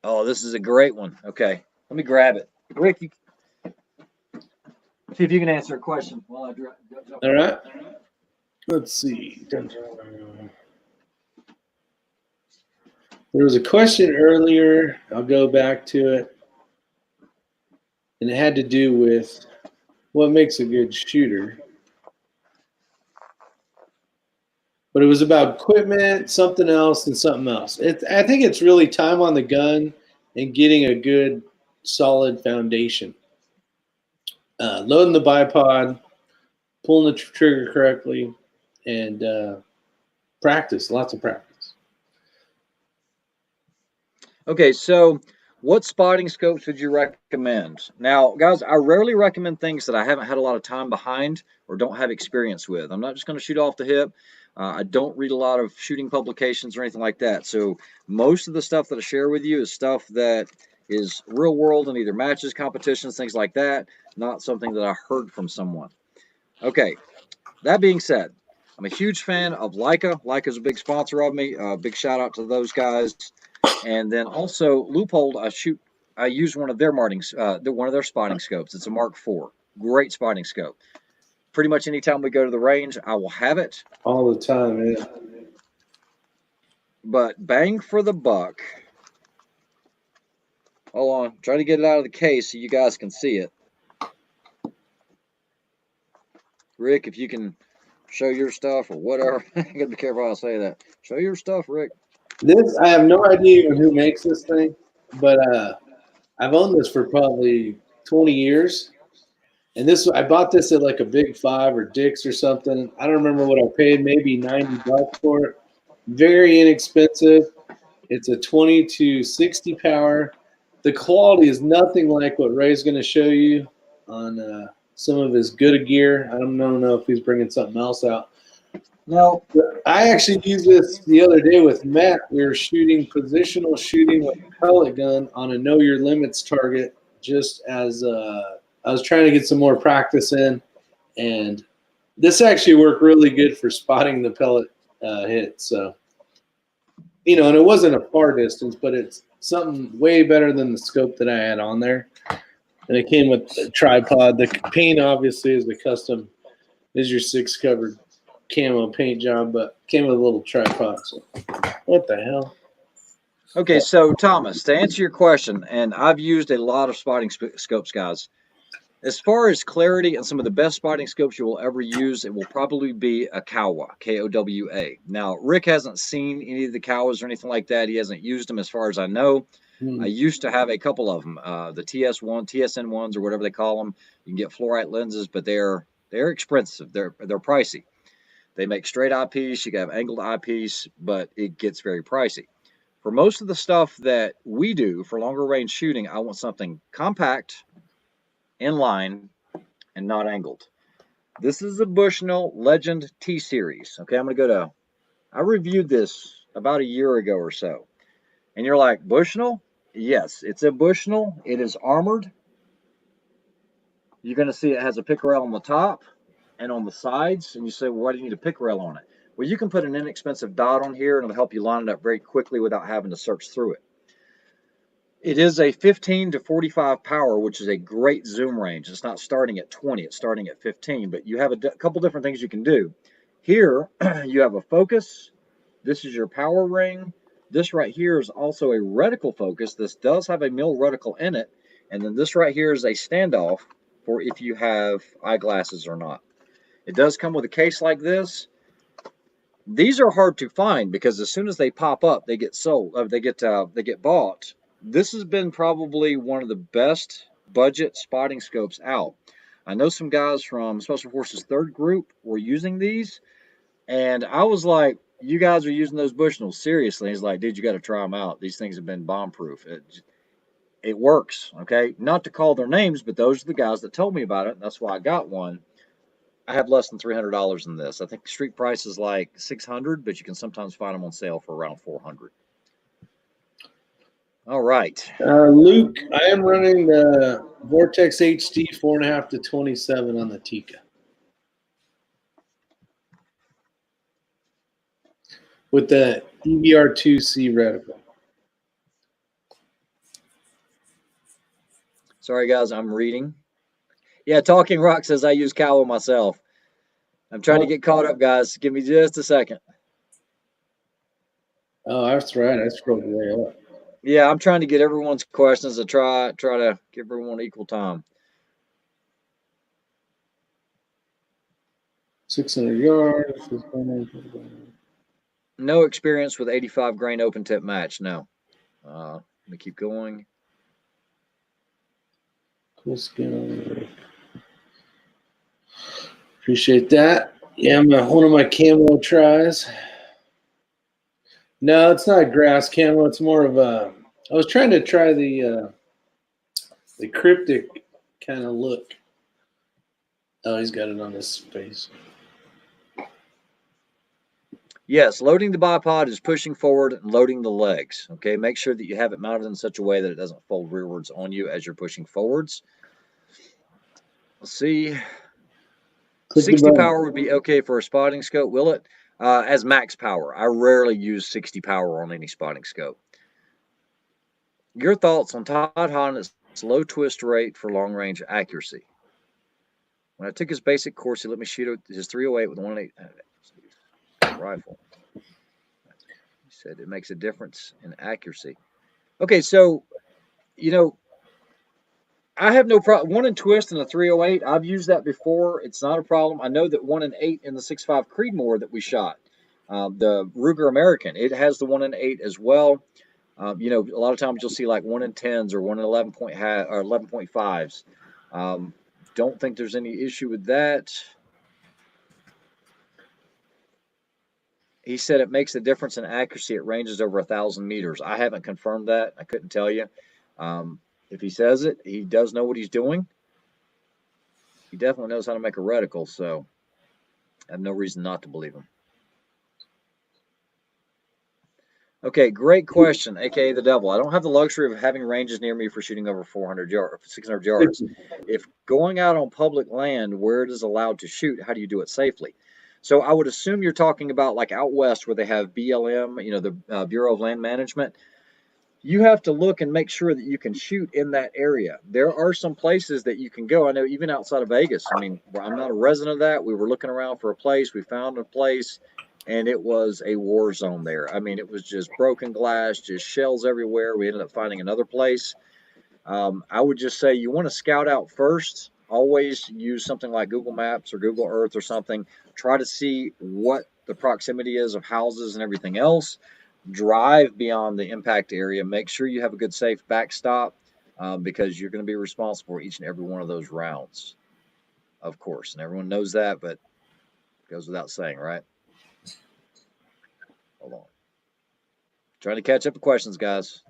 Oh, this is a great one. Okay, let me grab it. Rick, you see if you can answer a question while I jump. All right. Let's see. There was a question earlier. I'll go back to it. And it had to do with what makes a good shooter. But it was about equipment, something else, and something else. I think it's really time on the gun and getting a good, solid foundation. Loading the bipod, pulling the trigger correctly, and practice, lots of practice. Okay, so what spotting scopes would you recommend? Now, guys, I rarely recommend things that I haven't had a lot of time behind or don't have experience with. I'm not just going to shoot off the hip. I don't read a lot of shooting publications or anything like that. So most of the stuff that I share with you is stuff that is real world and either matches, competitions, things like that, not something that I heard from someone. Okay, that being said, I'm a huge fan of Leica. Leica is a big sponsor of me. Big shout out to those guys. And then also Loophole, I use one of their one of their spotting scopes. It's a Mark IV. Great spotting scope. Pretty much anytime we go to the range, I will have it. All the time, yeah. But bang for the buck. Hold on. Try to get it out of the case so you guys can see it. Rick, if you can show your stuff or whatever. I gotta be careful how I say that. Show your stuff, Rick. This, I have no idea who makes this thing, but I've owned this for probably 20 years. And this, I bought this at like a Big Five or Dick's or something. I don't remember what I paid, maybe $90 for it. Very inexpensive. It's a 20 to 60 power. The quality is nothing like what Ray's going to show you on some of his good gear. I don't know if he's bringing something else out. No. I actually used this the other day with Matt. We were shooting positional shooting with a pellet gun on a know your limits target, just as I was trying to get some more practice in. And this actually worked really good for spotting the pellet hit. So, and it wasn't a far distance, but it's something way better than the scope that I had on there. And it came with a tripod. The paint obviously is the custom, is your 6 covered camo paint job, but came with a little tripod. So what the hell? Okay, so Thomas, to answer your question, and I've used a lot of spotting scopes, guys. As far as clarity and some of the best spotting scopes you will ever use, it will probably be a Kowa, Kowa. Now, Rick hasn't seen any of the Kowas or anything like that. He hasn't used them as far as I know. I used to have a couple of them, the TSN ones or whatever they call them. You can get fluorite lenses, but they're expensive. They're pricey. They make straight eyepiece. You can have angled eyepiece, but it gets very pricey. For most of the stuff that we do for longer range shooting, I want something compact, in line, and not angled. This is the Bushnell Legend T Series. Okay, I'm going to go to, I reviewed this about a year ago or so. And you're like, Bushnell? Yes, it's a Bushnell. It is armored. You're going to see it has a pick rail on the top and on the sides. And you say, well, why do you need a pick rail on it? Well, you can put an inexpensive dot on here and it'll help you line it up very quickly without having to search through it. It is a 15 to 45 power, which is a great zoom range. It's not starting at 20, it's starting at 15, but you have a couple different things you can do. Here, you have a focus. This is your power ring. This right here is also a reticle focus. This does have a mil reticle in it. And then this right here is a standoff for if you have eyeglasses or not. It does come with a case like this. These are hard to find because as soon as they pop up, they get sold. They get bought. This has been probably one of the best budget spotting scopes out. I know some guys from Special Forces 3rd Group were using these, and I was like, you guys are using those Bushnells seriously? He's like, dude, you got to try them out. These things have been bomb-proof. It works, okay? Not to call their names, but those are the guys that told me about it, and that's why I got one. I have less than $300 in this. I think the street price is like $600, but you can sometimes find them on sale for around $400. All right. Luke, I am running the Vortex HD 4.5 to 27 on the Tika. with the EVR2C reticle. Sorry, guys, I'm reading. Yeah, Talking Rock says I use Cowell myself. I'm trying to get caught up, guys. Give me just a second. Oh, that's right. I scrolled way up. Yeah, I'm trying to get everyone's questions to try to give everyone equal time. 600 yards. No experience with 85 grain open tip match. No. Let me keep going. Cool skin. Appreciate that. Yeah, one of my camo tries. No, it's not grass camo. It's more of a. I was trying to try the cryptic kind of look. Oh, he's got it on his face. Yes, loading the bipod is pushing forward and loading the legs. Okay, make sure that you have it mounted in such a way that it doesn't fold rearwards on you as you're pushing forwards. Let's see. 60 power would be okay for a spotting scope, will it? As max power. I rarely use 60 power on any spotting scope. Your thoughts on Todd Honnett's low twist rate for long range accuracy? When I took his basic course, he let me shoot his 308 with a 1.8 rifle. He said it makes a difference in accuracy. Okay, so, you know, I have no problem. 1 in twist and a 308. I've used that before. It's not a problem. I know that 1 in 8 in the 6.5 Creedmoor that we shot, the Ruger American, it has the 1 in 8 as well. You know, a lot of times you'll see like 1 in 10s or 1 in 11.5s. Don't think there's any issue with that. He said it makes a difference in accuracy at ranges over 1,000 meters. I haven't confirmed that. I couldn't tell you. If he says it, he does know what he's doing. He definitely knows how to make a reticle, so I have no reason not to believe him. Okay, great question, aka the devil. I don't have the luxury of having ranges near me for shooting over 400 yards, 600 yards. If going out on public land where it is allowed to shoot, how do you do it safely? So I would assume you're talking about like out west where they have BLM, you know, the Bureau of Land Management. You have to look and make sure that you can shoot in that area. There are some places that you can go. I know even outside of Vegas. I mean, I'm not a resident of that. We were looking around for a place. We found a place, and it was a war zone there. I mean, it was just broken glass, just shells everywhere. We ended up finding another place. I would just say you want to scout out first. Always use something like Google Maps or Google Earth or something. Try to see what the proximity is of houses and everything else. Drive beyond the impact area. Make sure you have a good safe backstop because you're going to be responsible for each and every one of those rounds, of course. And everyone knows that, but it goes without saying, right? Hold on. Trying to catch up with questions, guys.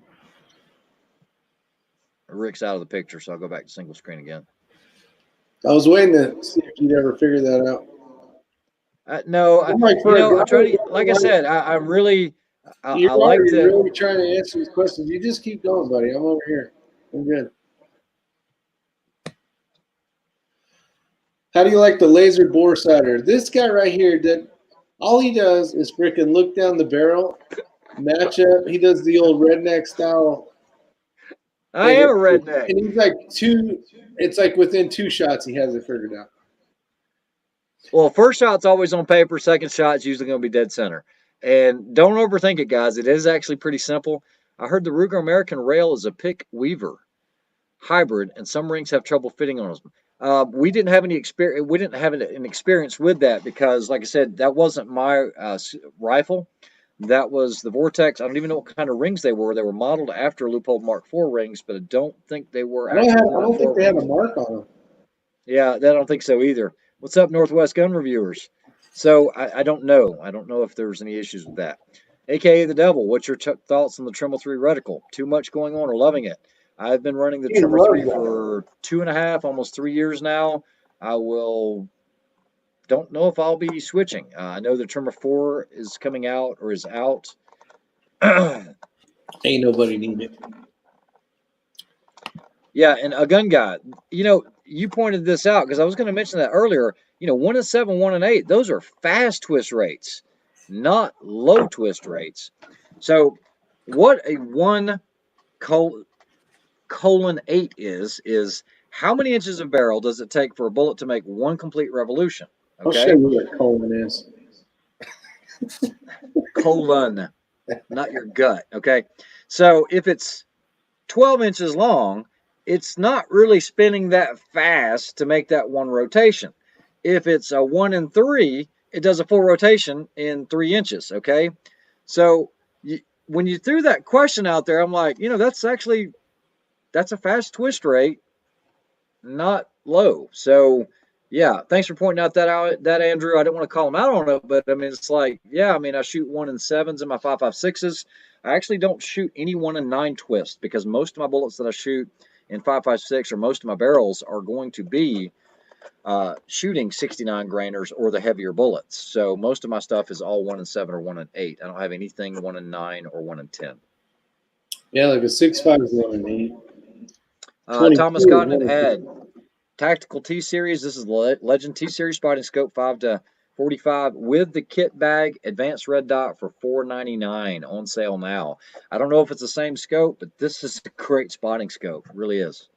Rick's out of the picture, so I'll go back to single screen again. I was waiting to see if you'd ever figure that out. No, I'm trying to, like I said, I'm really, I like to. You're really trying to answer these questions. You just keep going, buddy. I'm over here. I'm good. How do you like the laser bore sighter? This guy right here, all he does is freaking look down the barrel, match up. He does the old redneck style. I am a redneck. And he's like it's like within 2 shots he has it figured out. Well, first shot's always on paper. Second shot's usually going to be dead center. And don't overthink it, guys. It is actually pretty simple. I heard the Ruger American rail is a pick weaver hybrid, and some rings have trouble fitting on them. We didn't have any experience. We didn't have an experience with that because, like I said, that wasn't my rifle. That was the Vortex. I don't even know what kind of rings they were. They were modeled after Leupold Mark IV rings, but I don't think they were. I don't think they had a mark on them. Yeah, I don't think so either. What's up, Northwest Gun Reviewers? So I don't know. I don't know if there was any issues with that. AKA the devil. What's your thoughts on the Tremble 3 reticle? Too much going on or loving it? I've been running the Tremble 3 for 2.5, almost 3 years now. Don't know if I'll be switching. I know the Tremor 4 is coming out or is out. Ain't nobody need it. Yeah, and a gun guy. You know, you pointed this out because I was going to mention that earlier. You know, 1 in 7, 1 in 8. Those are fast twist rates. not low twist rates. So what a 1:8 is how many inches of barrel does it take for a bullet to make one complete revolution? I'll show Okay, you what colon is. colon, not your gut. Okay, so if it's 12 inches long, it's not really spinning that fast to make that one rotation. If it's a 1 and 3, it does a full rotation in 3 inches. Okay, so when you threw that question out there, I'm like, that's a fast twist rate, not low. So yeah, thanks for pointing that Andrew. I didn't want to call him out on it, but I mean it's like, yeah, I mean I shoot 1 and 7s in my 5.56s. I actually don't shoot any 1 and 9 twist because most of my bullets that I shoot in 5.56 or most of my barrels are going to be shooting 69 grainers or the heavier bullets. So most of my stuff is all 1 and 7 or 1 and 8. I don't have anything 1 and 9 or 1 and 10. Yeah, like a 6.5 is 1 and 8. Thomas Cotton Ed. Tactical T Series. This is Legend T Series spotting scope 5 to 45 with the kit bag, advanced red dot for $4.99 on sale now. I don't know if it's the same scope, but this is a great spotting scope. It really is.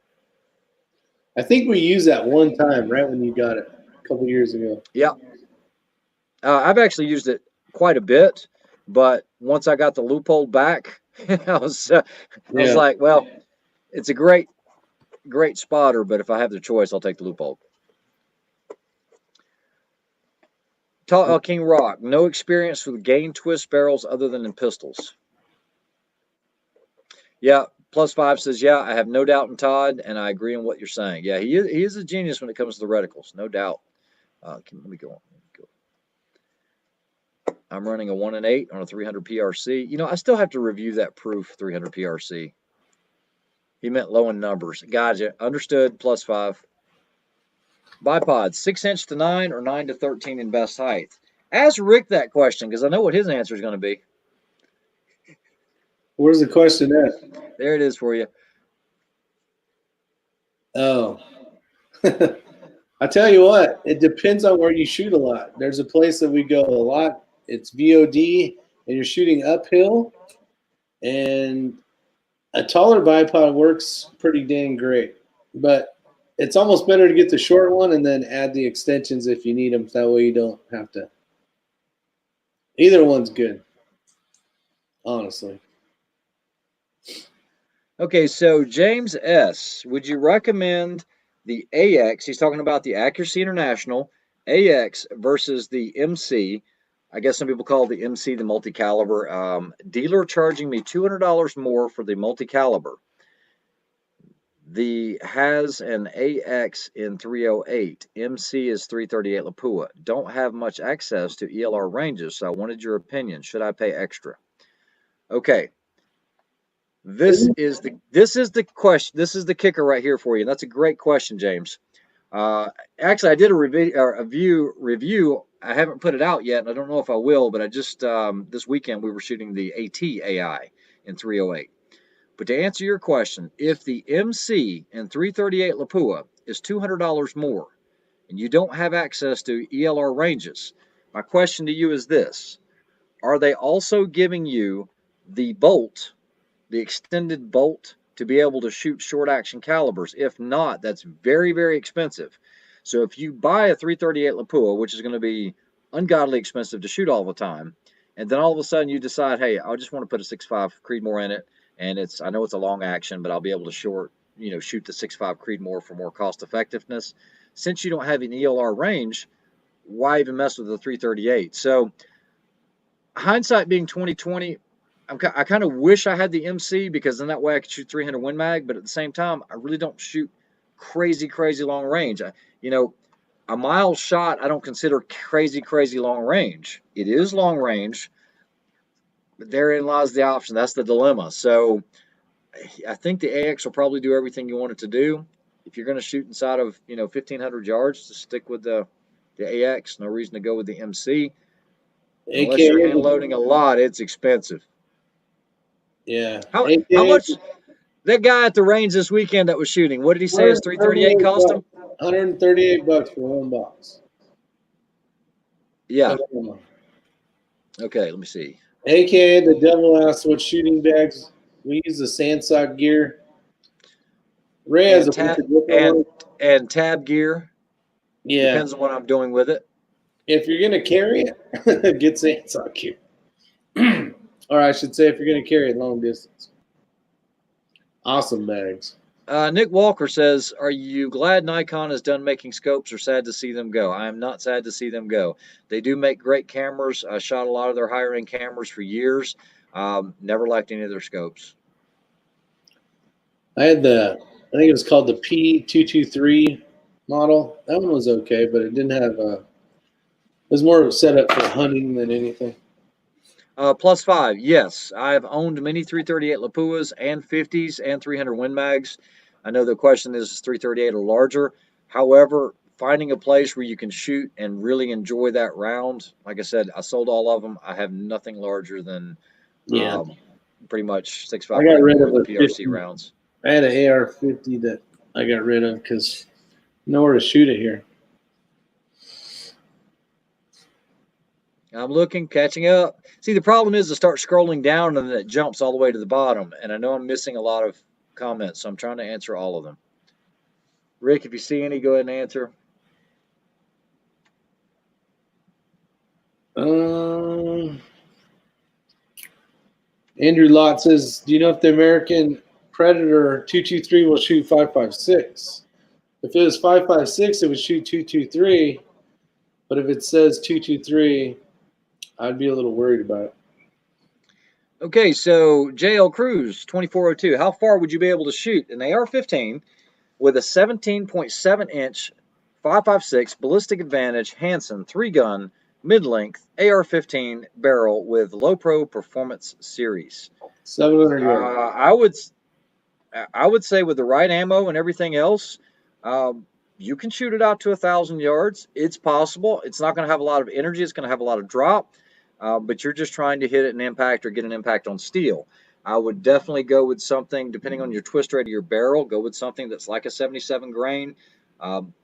I think we used that one time, right when you got it a couple years ago. Yeah. I've actually used it quite a bit, but once I got the loophole back, I was like, well, it's a great spotter, but if I have the choice, I'll take the loophole. King Rock, no experience with gain twist barrels other than in pistols. Yeah, +5 says, yeah, I have no doubt in Todd, and I agree on what you're saying. Yeah, he is a genius when it comes to the reticles, no doubt. Let me go on. I'm running a 1 and 8 on a 300 PRC. I still have to review that proof 300 PRC. He meant low in numbers. Gotcha. Understood. +5. Bipods, 6 inch to 9 or 9 to 13 in best height. Ask Rick that question because I know what his answer is going to be. Where's the question at? There it is for you. Oh. I tell you what, it depends on where you shoot a lot. There's a place that we go a lot. It's VOD, and you're shooting uphill, and a taller bipod works pretty dang great. But it's almost better to get the short one and then add the extensions if you need them. That way you don't have to. Either one's good, honestly. Okay, so James S., would you recommend the AX? He's talking about the Accuracy International AX versus the MC. I guess some people call the MC the multi-caliber. Dealer charging me $200 more for the multi-caliber. The has an AX in 308. MC is 338 Lapua. Don't have much access to ELR ranges, so I wanted your opinion. Should I pay extra? Okay. This is the question. This is the kicker right here for you. That's a great question, James. Actually, I did a review. I haven't put it out yet, and I don't know if I will. But I just this weekend we were shooting the AT AI in 308. But to answer your question, if the MC in 338 Lapua is $200 more, and you don't have access to ELR ranges, my question to you is this: are they also giving you the bolt? The extended bolt to be able to shoot short action calibers? If not, that's very, very expensive. So if you buy a 338 Lapua, which is going to be ungodly expensive to shoot all the time, and then all of a sudden you decide, hey, I just want to put a 6.5 Creedmoor in it, and I know it's a long action, but I'll be able to shoot the 6.5 Creedmoor for more cost effectiveness. Since you don't have an ELR range, why even mess with the 338? So hindsight being 2020, I kind of wish I had the MC because then that way I could shoot 300 Win Mag, but at the same time, I really don't shoot crazy long range. A mile shot I don't consider crazy long range. It is long range, but therein lies the option. That's the dilemma. So I think the AX will probably do everything you want it to do. If you're going to shoot inside of 1,500 yards, just stick with the AX. No reason to go with the MC. Unless you're hand loading a lot, it's expensive. Yeah. How much? That guy at the range this weekend that was shooting, what did he say his 338 cost him? $138 for one box. Yeah. Okay, let me see. AKA the devil asks what shooting bags we use. The sandsock gear. Ray has And a bunch tab of different and ones. and tab gear Yeah. depends on what I'm doing with it. If you're gonna carry it, get sandsock gear. Or I should say, if you're gonna carry it long distance. Awesome bags. Nick Walker says, "Are you glad Nikon is done making scopes, or sad to see them go?" I am not sad to see them go. They do make great cameras. I shot a lot of their higher end cameras for years. Never liked any of their scopes. I had I think it was called the P223 model. That one was okay, but it didn't have it was more set up for hunting than anything. Plus five, yes. I've owned many 338 Lapuas and 50s and 300 Win Mags. I know the question is 338 or larger. However, finding a place where you can shoot and really enjoy that round, like I said, I sold all of them. I have nothing larger than Yeah. pretty much I got 6.5 rid of the a PRC 50. rounds. I had an AR-50 that I got rid of because nowhere to shoot it here. I'm looking, catching up. See, the problem is to start scrolling down and then it jumps all the way to the bottom. And I know I'm missing a lot of comments, so I'm trying to answer all of them. Rick, if you see any, go ahead and answer. Andrew Lott says, "Do you know if the American Predator 223 will shoot 5.56? If it was 5.56, it would shoot 223. But if it says 223, I'd be a little worried about it." Okay, so JL Cruz 2402. How far would you be able to shoot an AR-15 with a 17.7-inch 5.56 ballistic advantage Hansen 3-gun mid-length AR-15 barrel with low pro performance series? 700 yards. I would say with the right ammo and everything else, you can shoot it out to 1,000 yards. It's possible. It's not going to have a lot of energy. It's going to have a lot of drop, but you're just trying to hit it an impact or get an impact on steel. I would definitely go with something, depending on your twist rate of your barrel, go with something that's like a 77 grain. Um,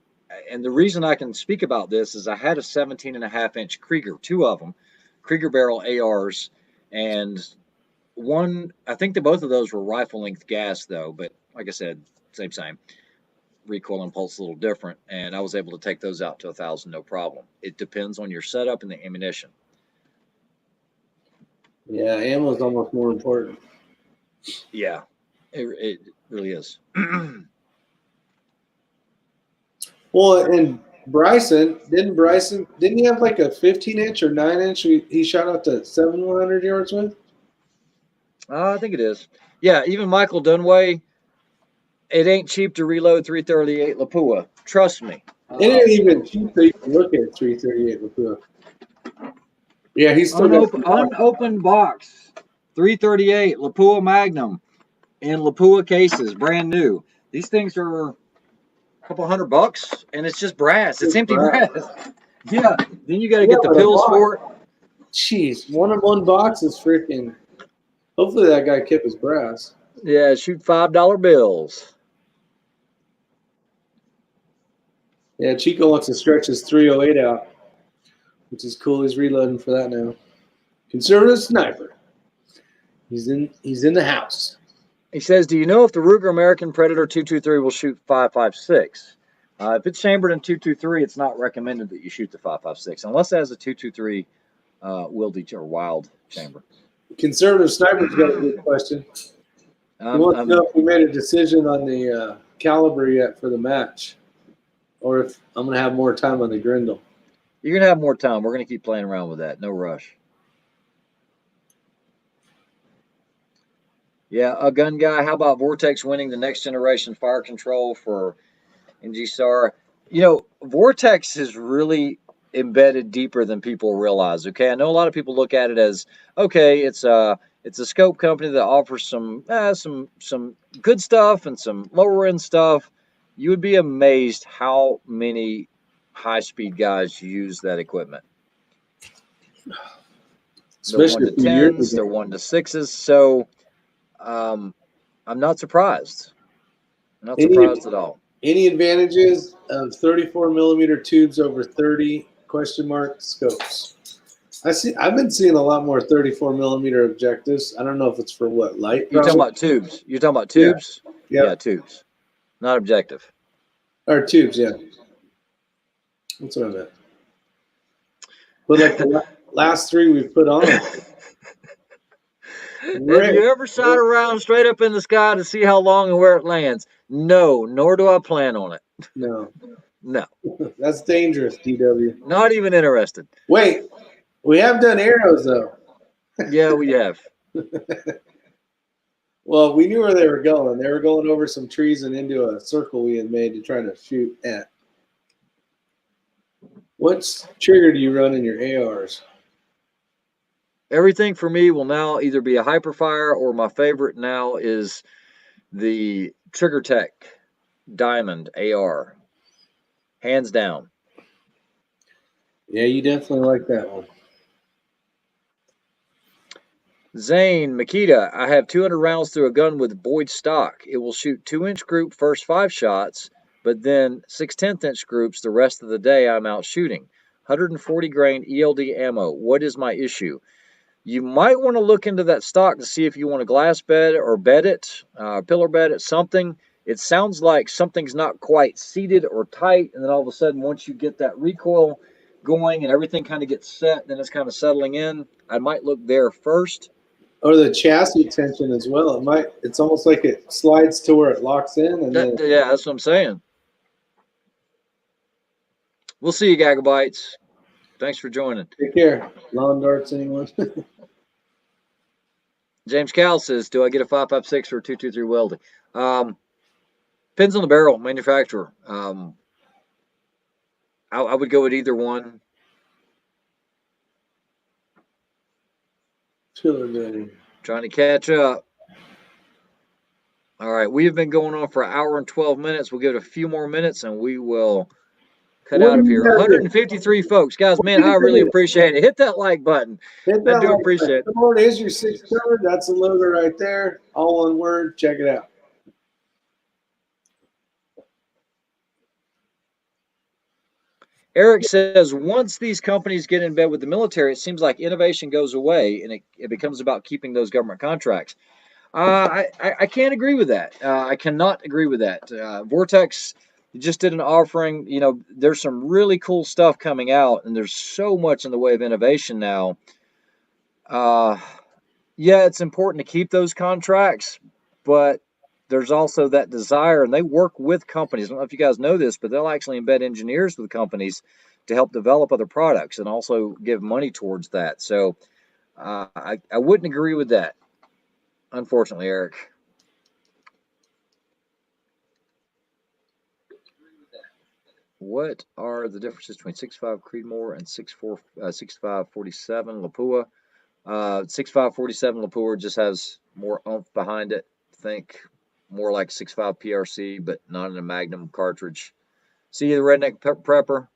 and the reason I can speak about this is I had a 17.5-inch Krieger, two of them, Krieger barrel ARs, and one, I think that both of those were rifle length gas though, but like I said, same. Recoil and pulse a little different, and I was able to take those out to 1,000 no problem. It depends on your setup and the ammunition. Yeah, ammo is almost more important. Yeah, it really is. Well, and Bryson didn't he have like a 15-inch or 9-inch he shot out to 700 yards with? I think it is. Yeah, even Michael Dunway, it ain't cheap to reload 338 Lapua. Trust me. It ain't even cheap to even look at 338 Lapua. Yeah, he's still got Unopened box 338 Lapua Magnum in Lapua cases, brand new. These things are a couple $100, and it's just brass. It's empty brass. Yeah. Then you got to get the pills for it. Jeez, one box is freaking. Hopefully that guy kept his brass. Yeah, shoot $5 bills. Yeah, Chico wants to stretch his 308 out, which is cool. He's reloading for that now. Conservative sniper. He's in the house. He says, "Do you know if the Ruger American Predator 223 will shoot 5.56? If it's chambered in 223, it's not recommended that you shoot the 5.56 unless it has a 223 Wildy or Wild chamber." Conservative sniper's got a good question. He wants to know if we made a decision on the caliber yet for the match, or if I'm going to have more time on the Grendel. You're going to have more time. We're going to keep playing around with that. No rush. Yeah, a gun guy. How about Vortex winning the next generation fire control for NG-SAR? You know, Vortex is really embedded deeper than people realize. Okay, I know a lot of people look at it as, okay, it's a scope company that offers some good stuff and some lower end stuff. You would be amazed how many high speed guys use that equipment. Especially they're 1 to 10s, they're 1 to 6s. So I'm not surprised. I'm not surprised at all. Any advantages of 34 millimeter tubes over 30 ? Scopes? I've been seeing a lot more 34 millimeter objectives. I don't know if it's for what light. You're talking Probably. about tubes. You're talking about Yeah. tubes? Yeah. Yeah, tubes. Not objective. Or tubes. Yeah. That's what I meant. But like the last three we've put on. Have you ever shot around straight up in the sky to see how long and where it lands? No, nor do I plan on it. No. No. That's dangerous, DW. Not even interested. Wait, we have done arrows though. Yeah, we have. Well, we knew where they were going. They were going over some trees and into a circle we had made to try to shoot at. What trigger do you run in your ARs? Everything for me will now either be a hyperfire or my favorite now is the Trigger Tech Diamond AR. Hands down. Yeah, you definitely like that one. Zane Makita, I have 200 rounds through a gun with Boyd stock. It will shoot 2-inch group first 5 shots, but then 6/10-inch groups the rest of the day I'm out shooting. 140 grain ELD ammo. What is my issue? You might want to look into that stock to see if you want to glass bed or bed it, pillar bed it, something. It sounds like something's not quite seated or tight, and then all of a sudden, once you get that recoil going and everything kind of gets set, then it's kind of settling in. I might look there first. Or the chassis tension as well. It's almost like it slides to where it locks in, and then Yeah, that's what I'm saying. We'll see you, Gagabytes. Thanks for joining. Take care. Lawn darts, anyone? James Cal says, do I get a 5.56 or a 223 welding? Depends on the barrel manufacturer. I would go with either one. Trying to catch up. All right, we have been going on for an hour and 12 minutes. We'll give it a few more minutes and we will cut out of here. 153 folks. Guys, man, I really appreciate it. Hit that like button. Hit that I do appreciate it. Come on, there's your 6 covered. That's the logo right there. All one word. Check it out. Eric says, once these companies get in bed with the military, it seems like innovation goes away and it becomes about keeping those government contracts. I can't agree with that. I cannot agree with that. Vortex just did an offering. You know, there's some really cool stuff coming out, and there's so much in the way of innovation now. Yeah, it's important to keep those contracts, but there's also that desire, and they work with companies. I don't know if you guys know this, but they'll actually embed engineers with companies to help develop other products and also give money towards that. So I wouldn't agree with that, unfortunately, Eric. What are the differences between 6.5 Creedmoor and 6.5 Lapua? 6.5 Lapua just has more oomph behind it. Think more like 6.5 PRC, but not in a Magnum cartridge. See the redneck prepper?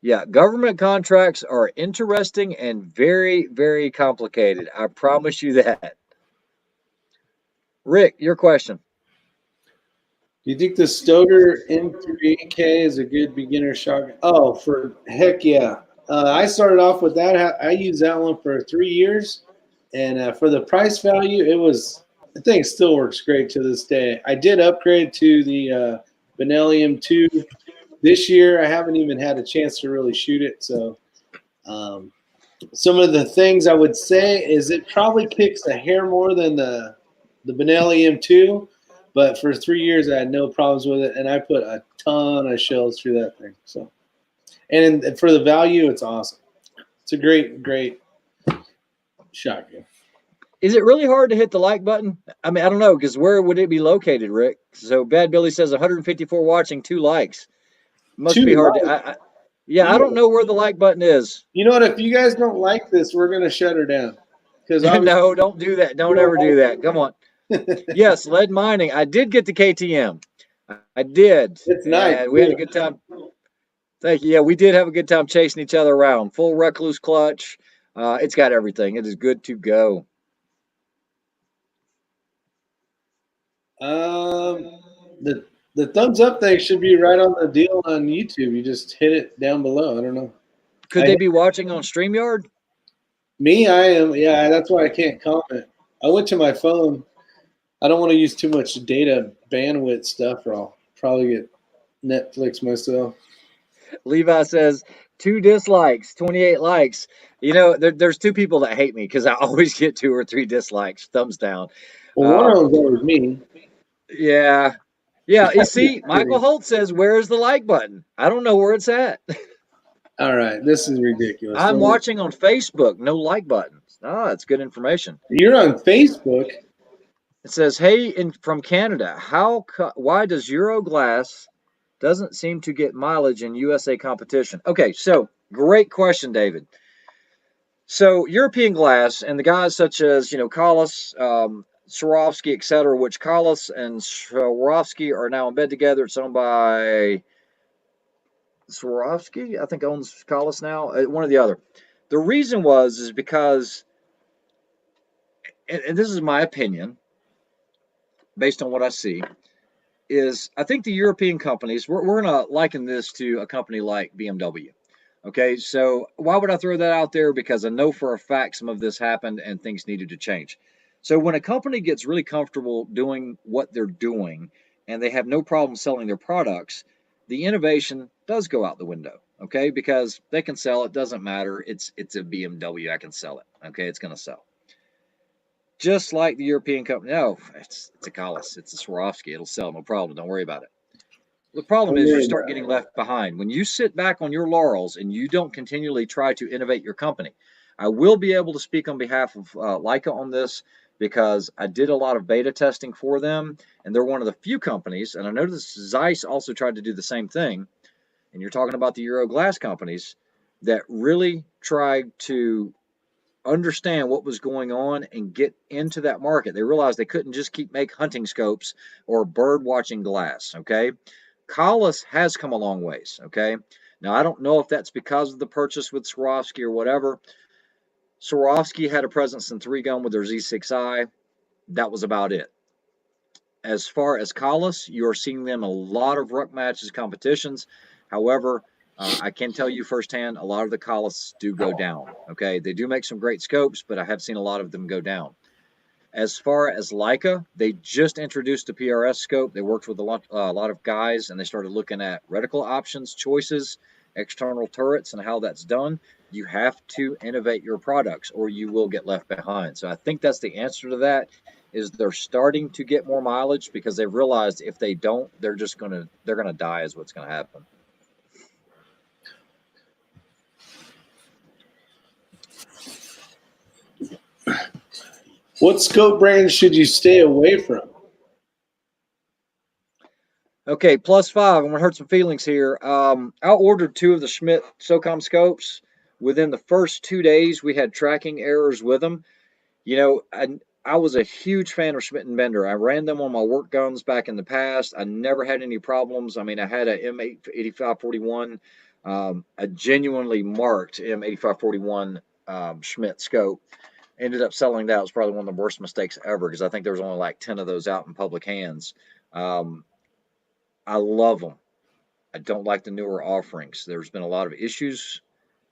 Yeah, government contracts are interesting and very, very complicated. I promise you that. Rick, your question. Do you think the Stoder M3K is a good beginner shotgun? Oh, for heck yeah. I started off with that. I used that one for 3 years. And for the price value, the thing still works great to this day. I did upgrade to the Benelli M2 this year. I haven't even had a chance to really shoot it. So some of the things I would say is it probably kicks a hair more than the Benelli M2. But for 3 years, I had no problems with it, and I put a ton of shells through that thing. So, and for the value, it's awesome. It's a great, great shotgun. Is it really hard to hit the like button? I mean, I don't know, because where would it be located, Rick? So Bad Billy says 154 watching, 2 likes. Must be hard to. I don't know where the like button is. You know what? If you guys don't like this, we're gonna shut her down. No, don't do that. Don't ever do that. Come on. Yes, lead mining. I did get the KTM. I did. It's nice. And we had a good time. Thank you. Yeah, we did have a good time chasing each other around. Full recluse clutch. It's got everything. It is good to go. The thumbs up thing should be right on the deal on YouTube. You just hit it down below. I don't know. Could they be watching on StreamYard? Me, I am. Yeah, that's why I can't comment. I went to my phone. I don't want to use too much data bandwidth stuff, or I'll probably get Netflix myself. Levi says 2 dislikes, 28 likes. You know, there's 2 people that hate me because I always get 2 or 3 dislikes, thumbs down. Well, one of them's always me. Yeah. Yeah, you see, Michael Holt says, "Where's the like button?" I don't know where it's at. All right, this is ridiculous. I'm watching on Facebook, no like buttons. Ah, that's good information. You're on Facebook. It says, "Hey, from Canada, why does Euroglass doesn't seem to get mileage in USA competition?" Okay, so great question, David. So European glass and the guys such as Collis, Swarovski, etc., which Collis and Swarovski are now in bed together. It's owned by Swarovski, I think owns Collis now, one or the other. The reason is because, and this is my opinion, based on what I see, is I think the European companies, we're going to liken this to a company like BMW. Okay, so why would I throw that out there? Because I know for a fact some of this happened and things needed to change. So when a company gets really comfortable doing what they're doing and they have no problem selling their products, the innovation does go out the window. Okay, because they can sell it, doesn't matter. It's a BMW, I can sell it. Okay, it's going to sell. Just like the European company, no, it's a Collis, it's a Swarovski, it'll sell, no problem. Don't worry about it. The problem is you start getting left behind. When you sit back on your laurels and you don't continually try to innovate your company. I will be able to speak on behalf of Leica on this because I did a lot of beta testing for them, and they're one of the few companies, and I noticed Zeiss also tried to do the same thing, and you're talking about the Euro glass companies, that really tried to understand what was going on and get into that market. They realized they couldn't just keep make hunting scopes or bird watching glass, okay? Collis has come a long ways, okay? Now, I don't know if that's because of the purchase with Swarovski or whatever. Swarovski had a presence in 3-gun with their Z6i. That was about it. As far as Collis, you are seeing them a lot of ruck matches, competitions. However, I can tell you firsthand, a lot of the Collis do go down, okay? They do make some great scopes, but I have seen a lot of them go down. As far as Leica, they just introduced a PRS scope. They worked with a lot of guys, and they started looking at reticle options, choices, external turrets, and how that's done. You have to innovate your products, or you will get left behind. So I think that's the answer to that. Is they're starting to get more mileage because they've realized if they don't, they're gonna die. Is what's gonna happen. What scope brands should you stay away from? Okay, +5. I'm going to hurt some feelings here. I ordered 2 of the Schmidt SOCOM scopes. Within the first 2 days, we had tracking errors with them. You know, I was a huge fan of Schmidt and Bender. I ran them on my work guns back in the past. I never had any problems. I mean, I had a M8541, a genuinely marked M8541 Schmidt scope. Ended up selling that. It was probably one of the worst mistakes ever because I think there was only like 10 of those out in public hands. I love them. I don't like the newer offerings. There's been a lot of issues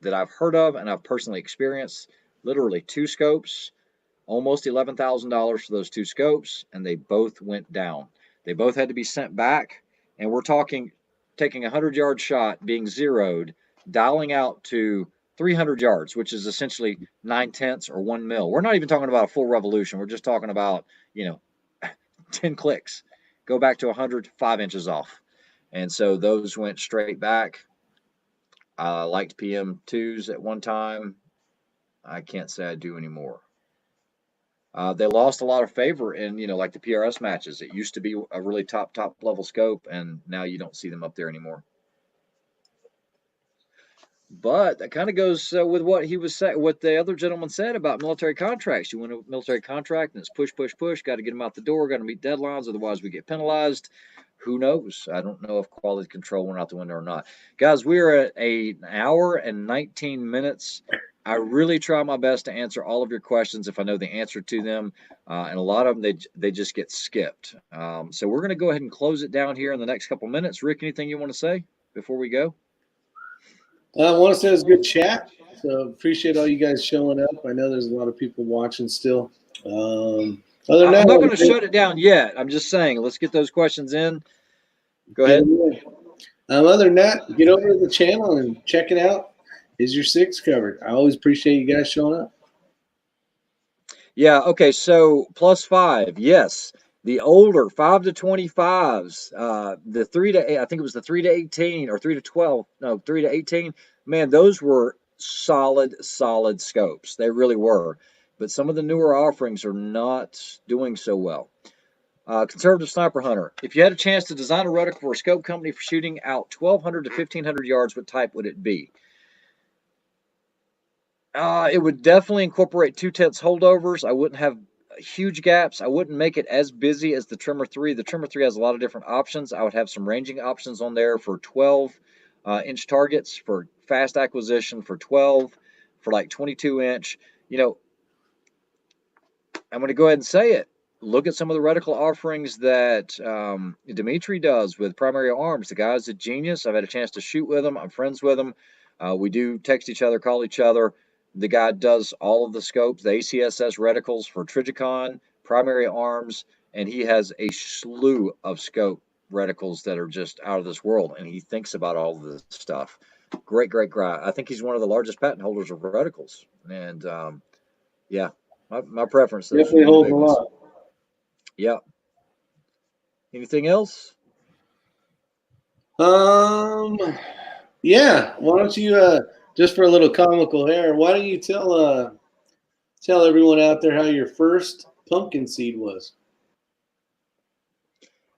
that I've heard of and I've personally experienced. Literally 2 scopes, almost $11,000 for those 2 scopes, and they both went down. They both had to be sent back, and we're talking taking a 100-yard shot, being zeroed, dialing out to 300 yards, which is essentially 9/10 or 1 mil. We're not even talking about a full revolution. We're just talking about, 10 clicks. Go back to 100, 5 inches off. And so those went straight back. I liked PM2s at one time. I can't say I do anymore. They lost a lot of favor in, like the PRS matches. It used to be a really top level scope, and now you don't see them up there anymore. But that kind of goes with what he was saying, what the other gentleman said about military contracts. You win a military contract, and it's push, push, push. Got to get them out the door. Got to meet deadlines, otherwise we get penalized. Who knows? I don't know if quality control went out the window or not. Guys, we are at an hour and 19 minutes. I really try my best to answer all of your questions if I know the answer to them, and a lot of them they just get skipped. So we're going to go ahead and close it down here in the next couple minutes. Rick, anything you want to say before we go? I want to say it was a good chat. So appreciate all you guys showing up. I know there's a lot of people watching still. Other than I'm not going to that, shut it down yet. I'm just saying, let's get those questions in. Go get ahead. away. Other than that, get over to the channel and check it out. Is your six covered? I always appreciate you guys showing up. Yeah. Okay. So +5, yes. The older 5 to 25s, the 3 to 8, I think it was the 3 to 18 or 3 to 12, no, 3 to 18. Man, those were solid scopes. They really were. But some of the newer offerings are not doing so well. Conservative Sniper Hunter. If you had a chance to design a reticle for a scope company for shooting out 1,200 to 1,500 yards, what type would it be? It would definitely incorporate 2/10 holdovers. I wouldn't have huge gaps. I wouldn't make it as busy as the Trimmer 3. The Trimmer 3 has a lot of different options. I would have some ranging options on there for 12-inch targets, for fast acquisition, for 12, for like 22-inch. You know, I'm going to go ahead and say it. Look at some of the reticle offerings that Dimitri does with Primary Arms. The guy's a genius. I've had a chance to shoot with him. I'm friends with him. We do text each other, call each other. The guy does all of the scopes, the ACSS reticles for Trijicon, Primary Arms, and he has a slew of scope reticles that are just out of this world, and he thinks about all of this stuff. Great guy. I think he's one of the largest patent holders of reticles. And yeah, my preference, those would Definitely be the holds big a ones. lot. Yeah. Anything else? Yeah. Why don't you just for a little comical hair? Why don't you tell everyone out there how your first pumpkin seed was?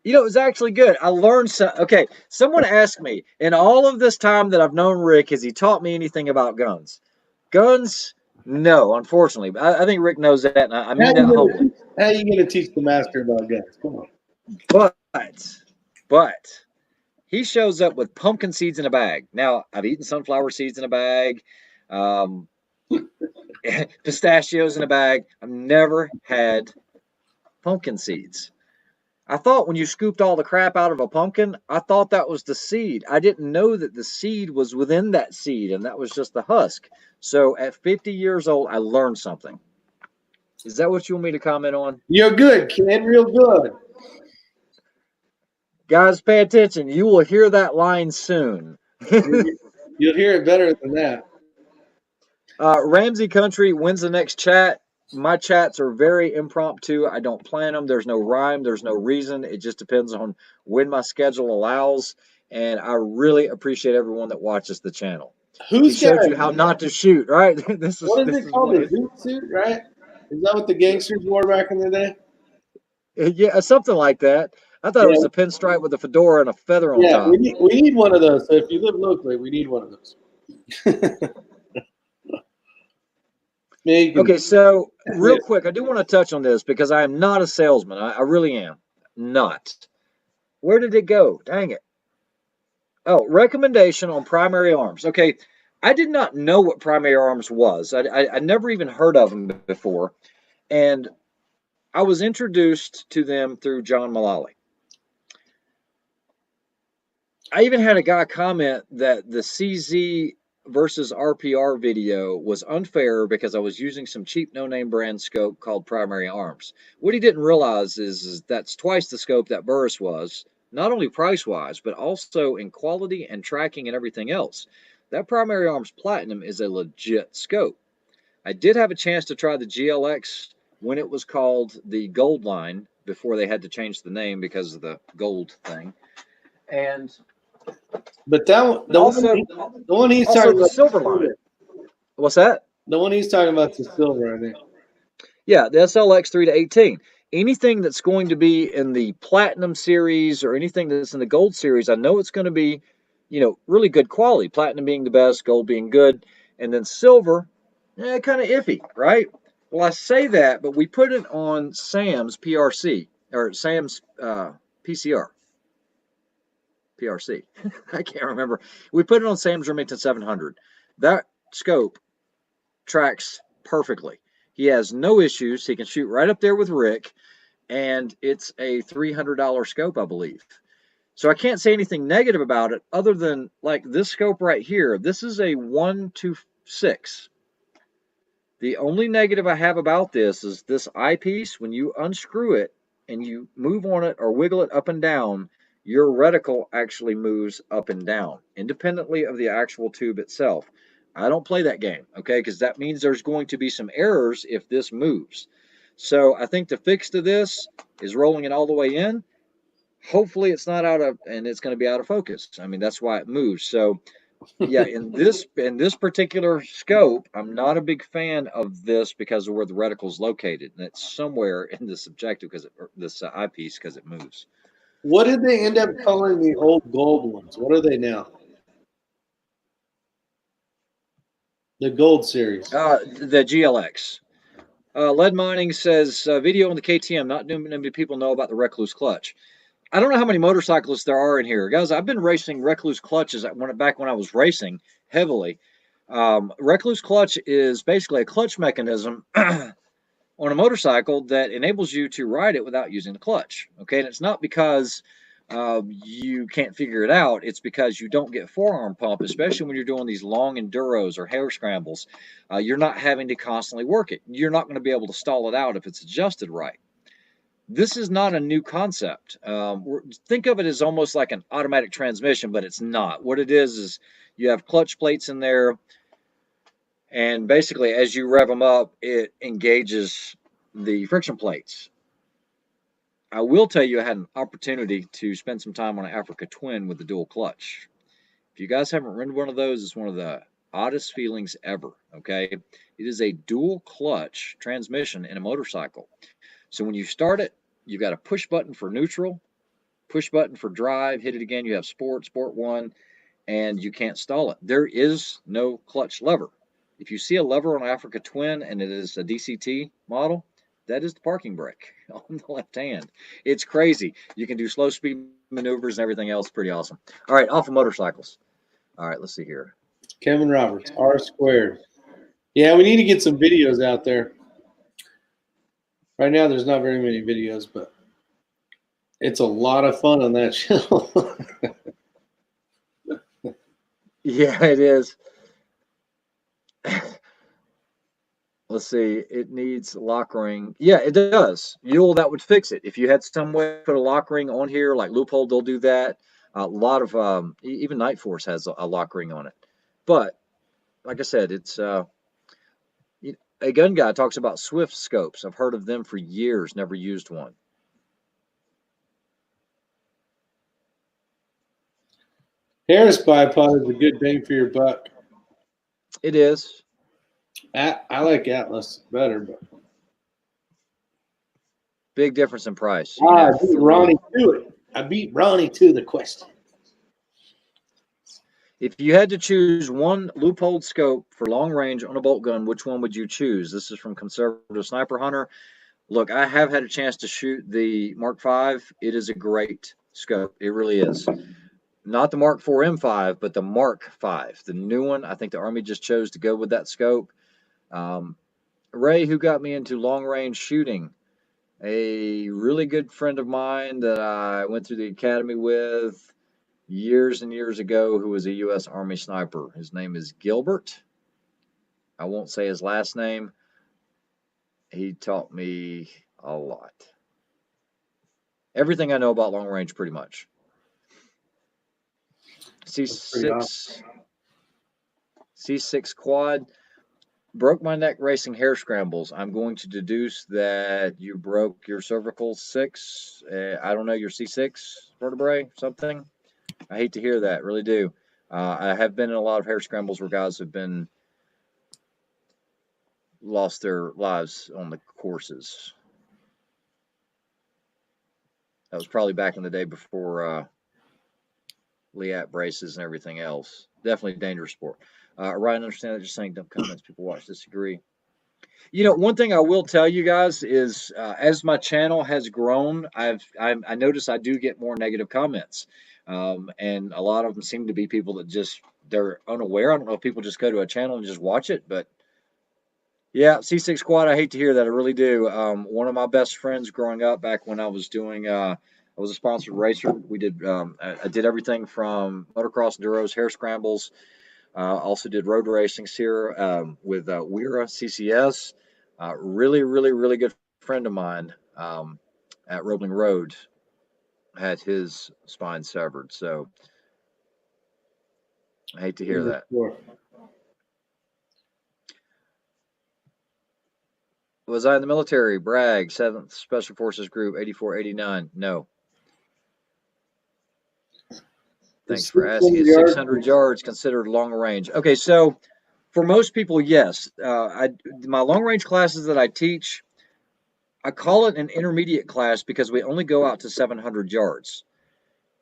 You know, it was actually good. I learned so. Okay, someone asked me in all of this time that I've known Rick, has he taught me anything about guns? Guns? No, unfortunately. I think Rick knows that, and I mean that humbly. How you gonna teach the master about guns? Come on. But, but he shows up with pumpkin seeds in a bag. Now, I've eaten sunflower seeds in a bag, um, pistachios in a bag. I've never had pumpkin seeds. I thought when you scooped all the crap out of a pumpkin, I thought that was the seed. I didn't know that the seed was within that seed, and that was just the husk. So at 50 years old, I learned something. Is that what you want me to comment on? You're good, kid. Real good. Guys, pay attention. You will hear that line soon. You'll hear it better than that. Ramsey Country wins the next chat. My chats are very impromptu. I don't plan them. There's no rhyme. There's no reason. It just depends on when my schedule allows. And I really appreciate everyone that watches the channel. He showed you how not to shoot, right? What is it called? A zoot suit, right? Is that what the gangsters wore back in the day? Yeah, something like that. I thought it Yeah, was a pinstripe with a fedora and a feather on yeah. top. We need one of those. So if you live locally, we need one of those. Okay, so real quick, I do want to touch on this because I am not a salesman. I really am not. Where did it go? Dang it. Oh, recommendation on Primary Arms. Okay, I did not know what Primary Arms was. I never even heard of them before. And I was introduced to them through John Mullally. I even had a guy comment that the CZ versus RPR video was unfair because I was using some cheap no-name brand scope called Primary Arms. What he didn't realize is that's twice the scope that Burris was, not only price-wise, but also in quality and tracking and everything else. That Primary Arms Platinum is a legit scope. I did have a chance to try the GLX when it was called the Gold line before they had to change the name because of the gold thing. And but that the one he's also talking the about silver line. What's that? The one he's talking about is the silver, I think. Yeah, the SLX 3 to 18. Anything that's going to be in the Platinum series or anything that's in the Gold series, I know it's going to be, really good quality. Platinum being the best, Gold being good, and then silver, kind of iffy, right? Well, I say that, but we put it on Sam's PRC or Sam's PCR. PRC. I can't remember. We put it on Sam's Remington 700. That scope tracks perfectly. He has no issues. He can shoot right up there with Rick, and it's a $300 scope, I believe. So I can't say anything negative about it other than like this scope right here. This is a 1-6. The only negative I have about this is this eyepiece. When you unscrew it and you move on it or wiggle it up and down, your reticle actually moves up and down independently of the actual tube itself. I don't play that game, okay, because that means there's going to be some errors if this moves. So I think the fix to this is rolling it all the way in. Hopefully it's not out of, and it's going to be out of focus. I mean, that's why it moves. So yeah, in this particular scope, I'm not a big fan of this because of where the reticle is located, and it's somewhere in this objective because this eyepiece because it moves. What did they end up calling the old gold ones? What are they now? The gold series. The GLX. Lead Mining says video on the KTM. Not many people know about the Recluse clutch. I don't know how many motorcyclists there are in here, guys. I've been racing Recluse clutches back when I was racing heavily. Recluse clutch is basically a clutch mechanism on a motorcycle that enables you to ride it without using the clutch. Okay, and it's not because you can't figure it out. It's because you don't get forearm pump, especially when you're doing these long enduros or hare scrambles. You're not having to constantly work it. You're not going to be able to stall it out if it's adjusted right. This is not a new concept. Think of it as almost like an automatic transmission, but it's not. What it is you have clutch plates in there, and basically as you rev them up, it engages the friction plates. I will tell you I had an opportunity to spend some time on an Africa Twin with the dual clutch. If you guys haven't ridden one of those, it's one of the oddest feelings ever, okay? It is a dual clutch transmission in a motorcycle. So when you start it, you've got a push button for neutral, push button for drive, hit it again, you have sport 1, and you can't stall it. There is no clutch lever. If you see a lever on Africa Twin and it is a DCT model, that is the parking brake on the left hand. It's crazy. You can do slow speed maneuvers and everything else. Pretty awesome. All right, off of motorcycles. All right, let's see here. Kevin Roberts, R squared. Yeah, we need to get some videos out there. Right now, there's not very many videos, but it's a lot of fun on that channel. Yeah, it is. Let's see. It needs lock ring. Yeah, it does. That would fix it. If you had some way to put a lock ring on here, like Loophole, they'll do that. A lot of even Night Force has a lock ring on it. But like I said, it's a gun guy talks about Swift scopes. I've heard of them for years, never used one. Harris bipod is a good bang for your buck. It is. I like Atlas better, but big difference in price. I beat Ronnie to it. I beat Ronnie to the question. If you had to choose one Loophole scope for long range on a bolt gun, which one would you choose? This is from Conservative Sniper Hunter. Look, I have had a chance to shoot the Mark V. It is a great scope. It really is. Not the Mark IV M5, but the Mark V, the new one. I think the Army just chose to go with that scope. Ray, who got me into long range shooting, a really good friend of mine that I went through the academy with years and years ago, who was a U.S. Army sniper. His name is Gilbert. I won't say his last name. He taught me a lot. Everything I know about long range, pretty much. C6 quad. Broke my neck racing hare scrambles. I'm going to deduce that you broke your cervical 6. I don't know, your C6 vertebrae, something. I hate to hear that, really do. I have been in a lot of hare scrambles where guys have been lost their lives on the courses. That was probably back in the day before Liat braces and everything else. Definitely a dangerous sport. Ryan, understand that, just saying dumb comments. People watch disagree. One thing I will tell you guys is as my channel has grown, I notice I do get more negative comments. And a lot of them seem to be people that they're unaware. I don't know if people just go to a channel and just watch it, but yeah, C6 quad, I hate to hear that. I really do. One of my best friends growing up back when I was doing a I was a sponsored racer. We did I did everything from motocross enduros, hare scrambles. Also did road racings here with Weira CCS. Really good friend of mine at Roebling Road had his spine severed. So I hate to hear that. Sure. Was I in the military? Bragg, 7th Special Forces Group, 84, 89. No. Thanks for asking. Is 600 yards considered long range? Okay, so for most people, yes. My long range classes that I teach, I call it an intermediate class because we only go out to 700 yards.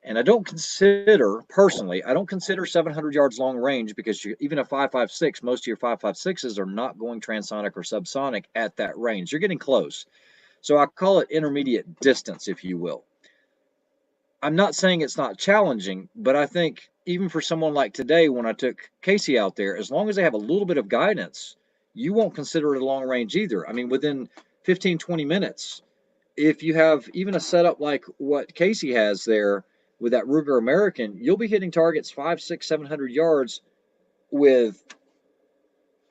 And I don't consider, personally, I don't consider 700 yards long range because even a 5.56, most of your 5.56s are not going transonic or subsonic at that range. You're getting close. So I call it intermediate distance, if you will. I'm not saying it's not challenging, but I think even for someone like today, when I took Casey out there, as long as they have a little bit of guidance, you won't consider it a long range either. I mean, within 15, 20 minutes, if you have even a setup like what Casey has there with that Ruger American, you'll be hitting targets 500, 600, 700 yards with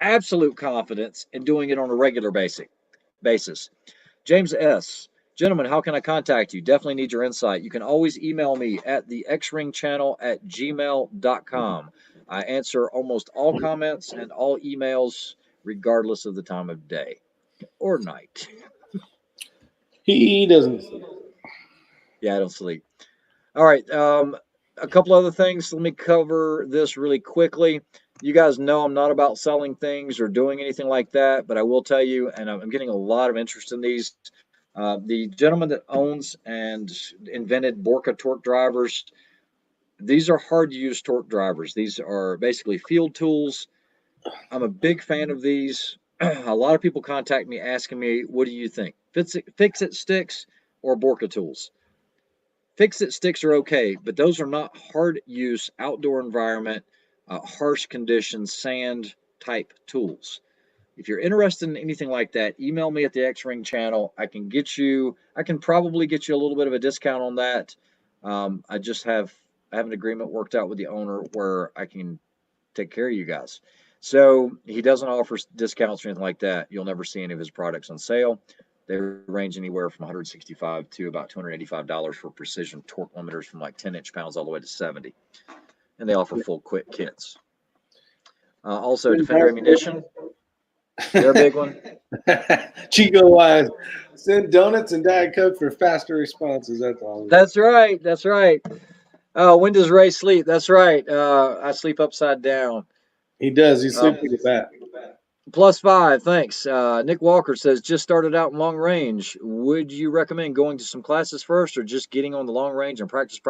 absolute confidence and doing it on a regular basis. James S. Gentlemen, how can I contact you? Definitely need your insight. You can always email me at the xringchannel@gmail.com. I answer almost all comments and all emails, regardless of the time of day or night. He doesn't sleep. Yeah, I don't sleep. All right. A couple other things. Let me cover this really quickly. You guys know I'm not about selling things or doing anything like that, but I will tell you, and I'm getting a lot of interest in these. The gentleman that owns and invented Borka torque drivers, these are hard to use torque drivers. These are basically field tools. I'm a big fan of these. A lot of people contact me asking me, what do you think? Fix it sticks or Borka tools? Fix it sticks are okay, but those are not hard use outdoor environment, harsh conditions, sand type tools. If you're interested in anything like that, email me at the X-Ring channel. I can probably get you a little bit of a discount on that. I have an agreement worked out with the owner where I can take care of you guys. So he doesn't offer discounts or anything like that. You'll never see any of his products on sale. They range anywhere from $165 to about $285 for precision torque limiters from like 10 inch-pounds all the way to 70. And they offer full quick kits. Also, Defender ammunition. They're a big one. Chico Wise. Send donuts and Diet Coke for faster responses. That's all. That's right. That's right. When does Ray sleep? That's right. I sleep upside down. He does. He's sleeping at that. +5. Thanks. Nick Walker says, just started out in long range. Would you recommend going to some classes first or just getting on the long range and practice?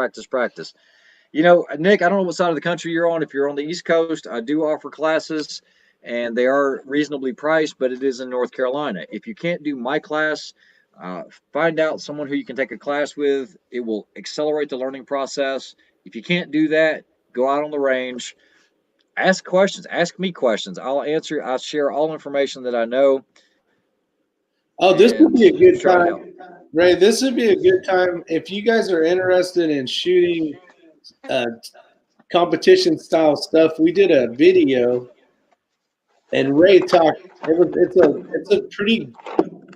You know, Nick, I don't know what side of the country you're on. If you're on the East Coast, I do offer classes, and they are reasonably priced, but it is in North Carolina. If you can't do my class, find out someone who you can take a class with. It will accelerate the learning process. If you can't do that, go out on the range. Ask questions. Ask me questions. I'll answer. I'll share all information that I know. Oh, this would be a good time. Ray, this would be a good time if you guys are interested in shooting competition style stuff. We did a video, and Ray talked. It's a pretty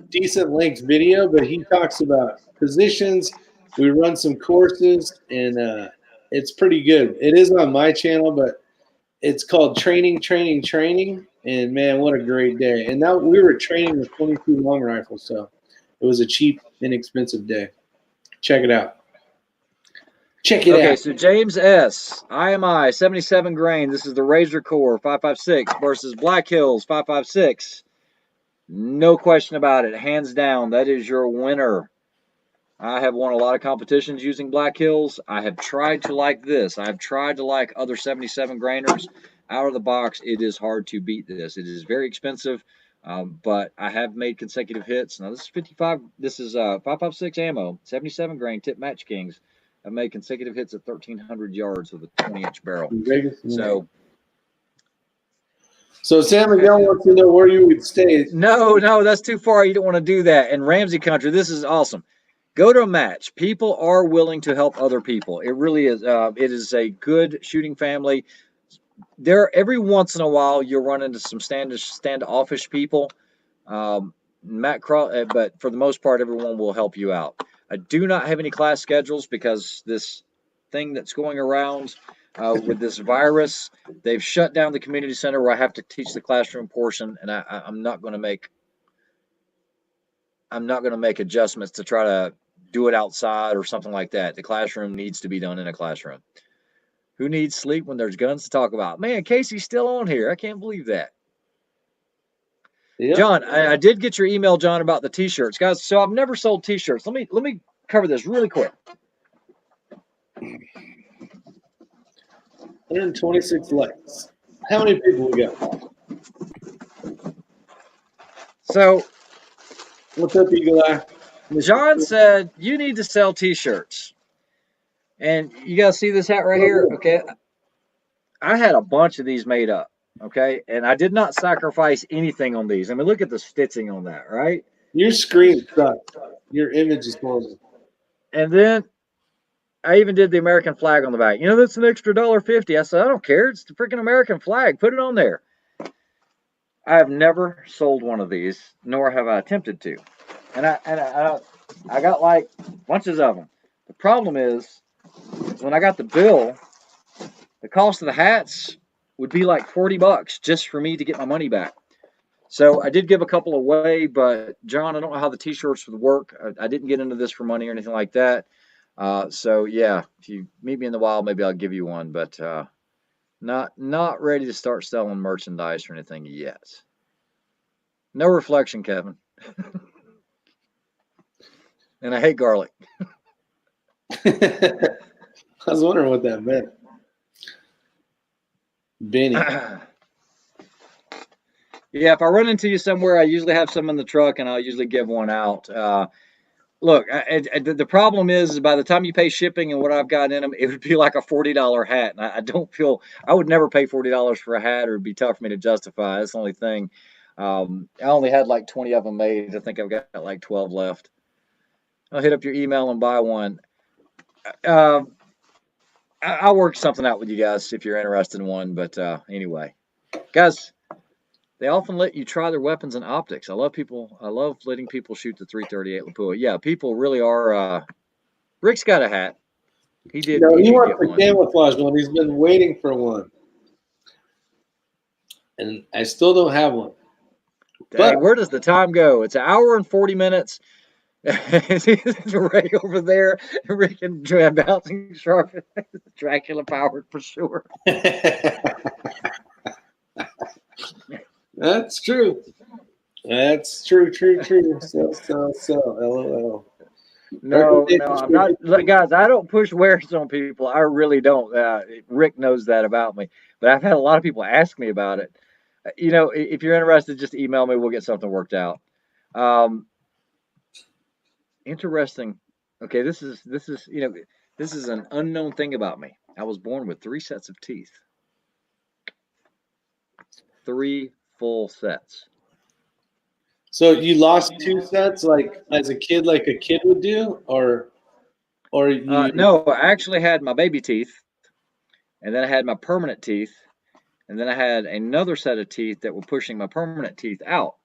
decent length video, but he talks about positions. We run some courses, and it's pretty good. It is on my channel, but it's called Training. And man, what a great day. And now we were training with 22 long rifles, so it was a cheap, inexpensive day. Check it out. Okay, so James S. IMI 77 grain. This is the Razor Core 5.56 versus Black Hills 5.56. No question about it. Hands down, that is your winner. I have won a lot of competitions using Black Hills. I have tried to like this. I've tried to like other 77 grainers. Out of the box, it is hard to beat this. It is very expensive, but I have made consecutive hits. Now, this is 55. This is 5.56 ammo, 77 grain tip Match Kings. I've made consecutive hits at 1,300 yards with a 20-inch barrel. So San Miguel wants to know where you would stay. No, that's too far. You don't want to do that. And Ramsey Country, this is awesome. Go to a match. People are willing to help other people. It really is. It is a good shooting family. Every once in a while you'll run into some standoffish people. But for the most part, everyone will help you out. I do not have any class schedules because this thing that's going around with this virus, they've shut down the community center where I have to teach the classroom portion, and I'm not going to make adjustments to try to do it outside or something like that. The classroom needs to be done in a classroom. Who needs sleep when there's guns to talk about? Man, Casey's still on here. I can't believe that. Yep. John, I did get your email, John, about the T-shirts, guys. So I've never sold T-shirts. Let me cover this really quick. 126 likes. How many people we got? So, what's up, Eagle Eye? John said you need to sell T-shirts, and you guys see this hat right here. Okay, I had a bunch of these made up. Okay, and I did not sacrifice anything on these. I mean, look at the stitching on that, right? Your screen sucks. Your image is horrible. And then I even did the American flag on the back. You know, that's an extra $1.50. I said, I don't care. It's the freaking American flag. Put it on there. I have never sold one of these, nor have I attempted to. And I got like bunches of them. The problem is, when I got the bill, the cost of the hats would be like $40 just for me to get my money back. So I did give a couple away, but John, I don't know how the T-shirts would work. I didn't get into this for money or anything like that. So yeah, if you meet me in the wild, maybe I'll give you one, but not ready to start selling merchandise or anything yet. No reflection, Kevin. And I hate garlic. I was wondering what that meant. Benny. Yeah, if I run into you somewhere, I usually have some in the truck, and I'll usually give one out. Look, the problem is by the time you pay shipping and what I've got in them, it would be like a $40 hat. And I don't feel I would never pay $40 for a hat, or it'd be tough for me to justify. That's the only thing. I only had like 20 of them made. I think I've got like 12 left. I'll hit up your email and buy one. I'll work something out with you guys if you're interested in one. But anyway, guys, they often let you try their weapons and optics. I love letting people shoot the 338 Lapua. Yeah, people really are. Rick's got a hat. He did. No, he wants the camouflage one. He's been waiting for one, and I still don't have one. But where does the time go? It's an hour and 40 minutes. Ray over there, Rick and bouncing sharp, Dracula powered for sure. That's true. That's true. So. LOL. No, I'm not. Look, guys, I don't push wares on people. I really don't. Rick knows that about me. But I've had a lot of people ask me about it. You know, if you're interested, just email me. We'll get something worked out. Interesting. Okay, this is this is an unknown thing about me. I was born with 3 sets of teeth. 3 full sets. So you lost 2 sets, like as a kid, like a kid would do, or you? No, I actually had my baby teeth, and then I had my permanent teeth, and then I had another set of teeth that were pushing my permanent teeth out,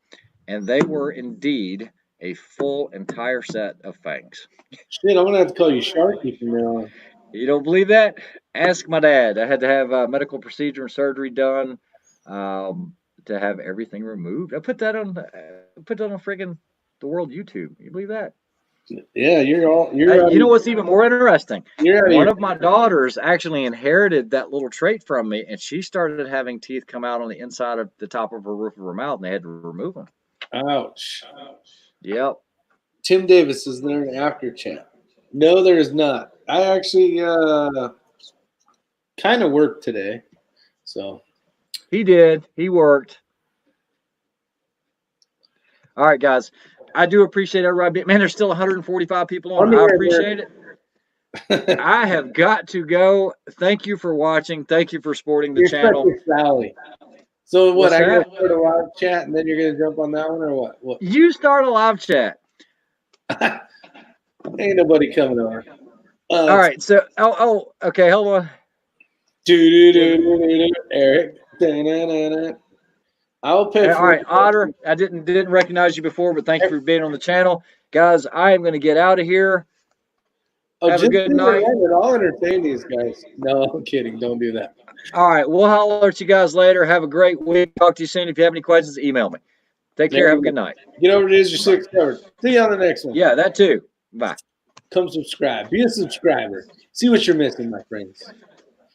and they were indeed a full entire set of fangs. Shit, I'm gonna have to call you Sharky from now on. You don't believe that? Ask my dad. I had to have a medical procedure and surgery done to have everything removed. I put that on friggin' the world YouTube. You believe that? Yeah, you know what's even more interesting? One of my daughters actually inherited that little trait from me, and she started having teeth come out on the inside of the top of her roof of her mouth, and they had to remove them. Ouch. Yep. Tim Davis, is there an after chat? No, there is not. I actually kind of worked today, so. He did. He worked. All right, guys. I do appreciate everybody. Man, there's still 145 people on. I appreciate it. I have got to go. Thank you for watching. Thank you for supporting the channel. Sally. So what? I got to start a live chat, and then you're going to jump on that one, or what? You start a live chat. Ain't nobody coming over. All right. So, okay. Hold on. Eric. I'll pay All for right, it. Otter. I didn't recognize you before, but thank you for being on the channel, guys. I am going to get out of here. Oh, Have a just good leave it night. alone. I'll entertain these guys. No, I'm kidding. Don't do that. All right, we'll holler at you guys later. Have a great week. Talk to you soon. If you have any questions, email me. Take care. Have a good night. Get over to Is Your Six Covered. See you on the next one. Yeah, that too. Bye. Come subscribe. Be a subscriber. See what you're missing, my friends.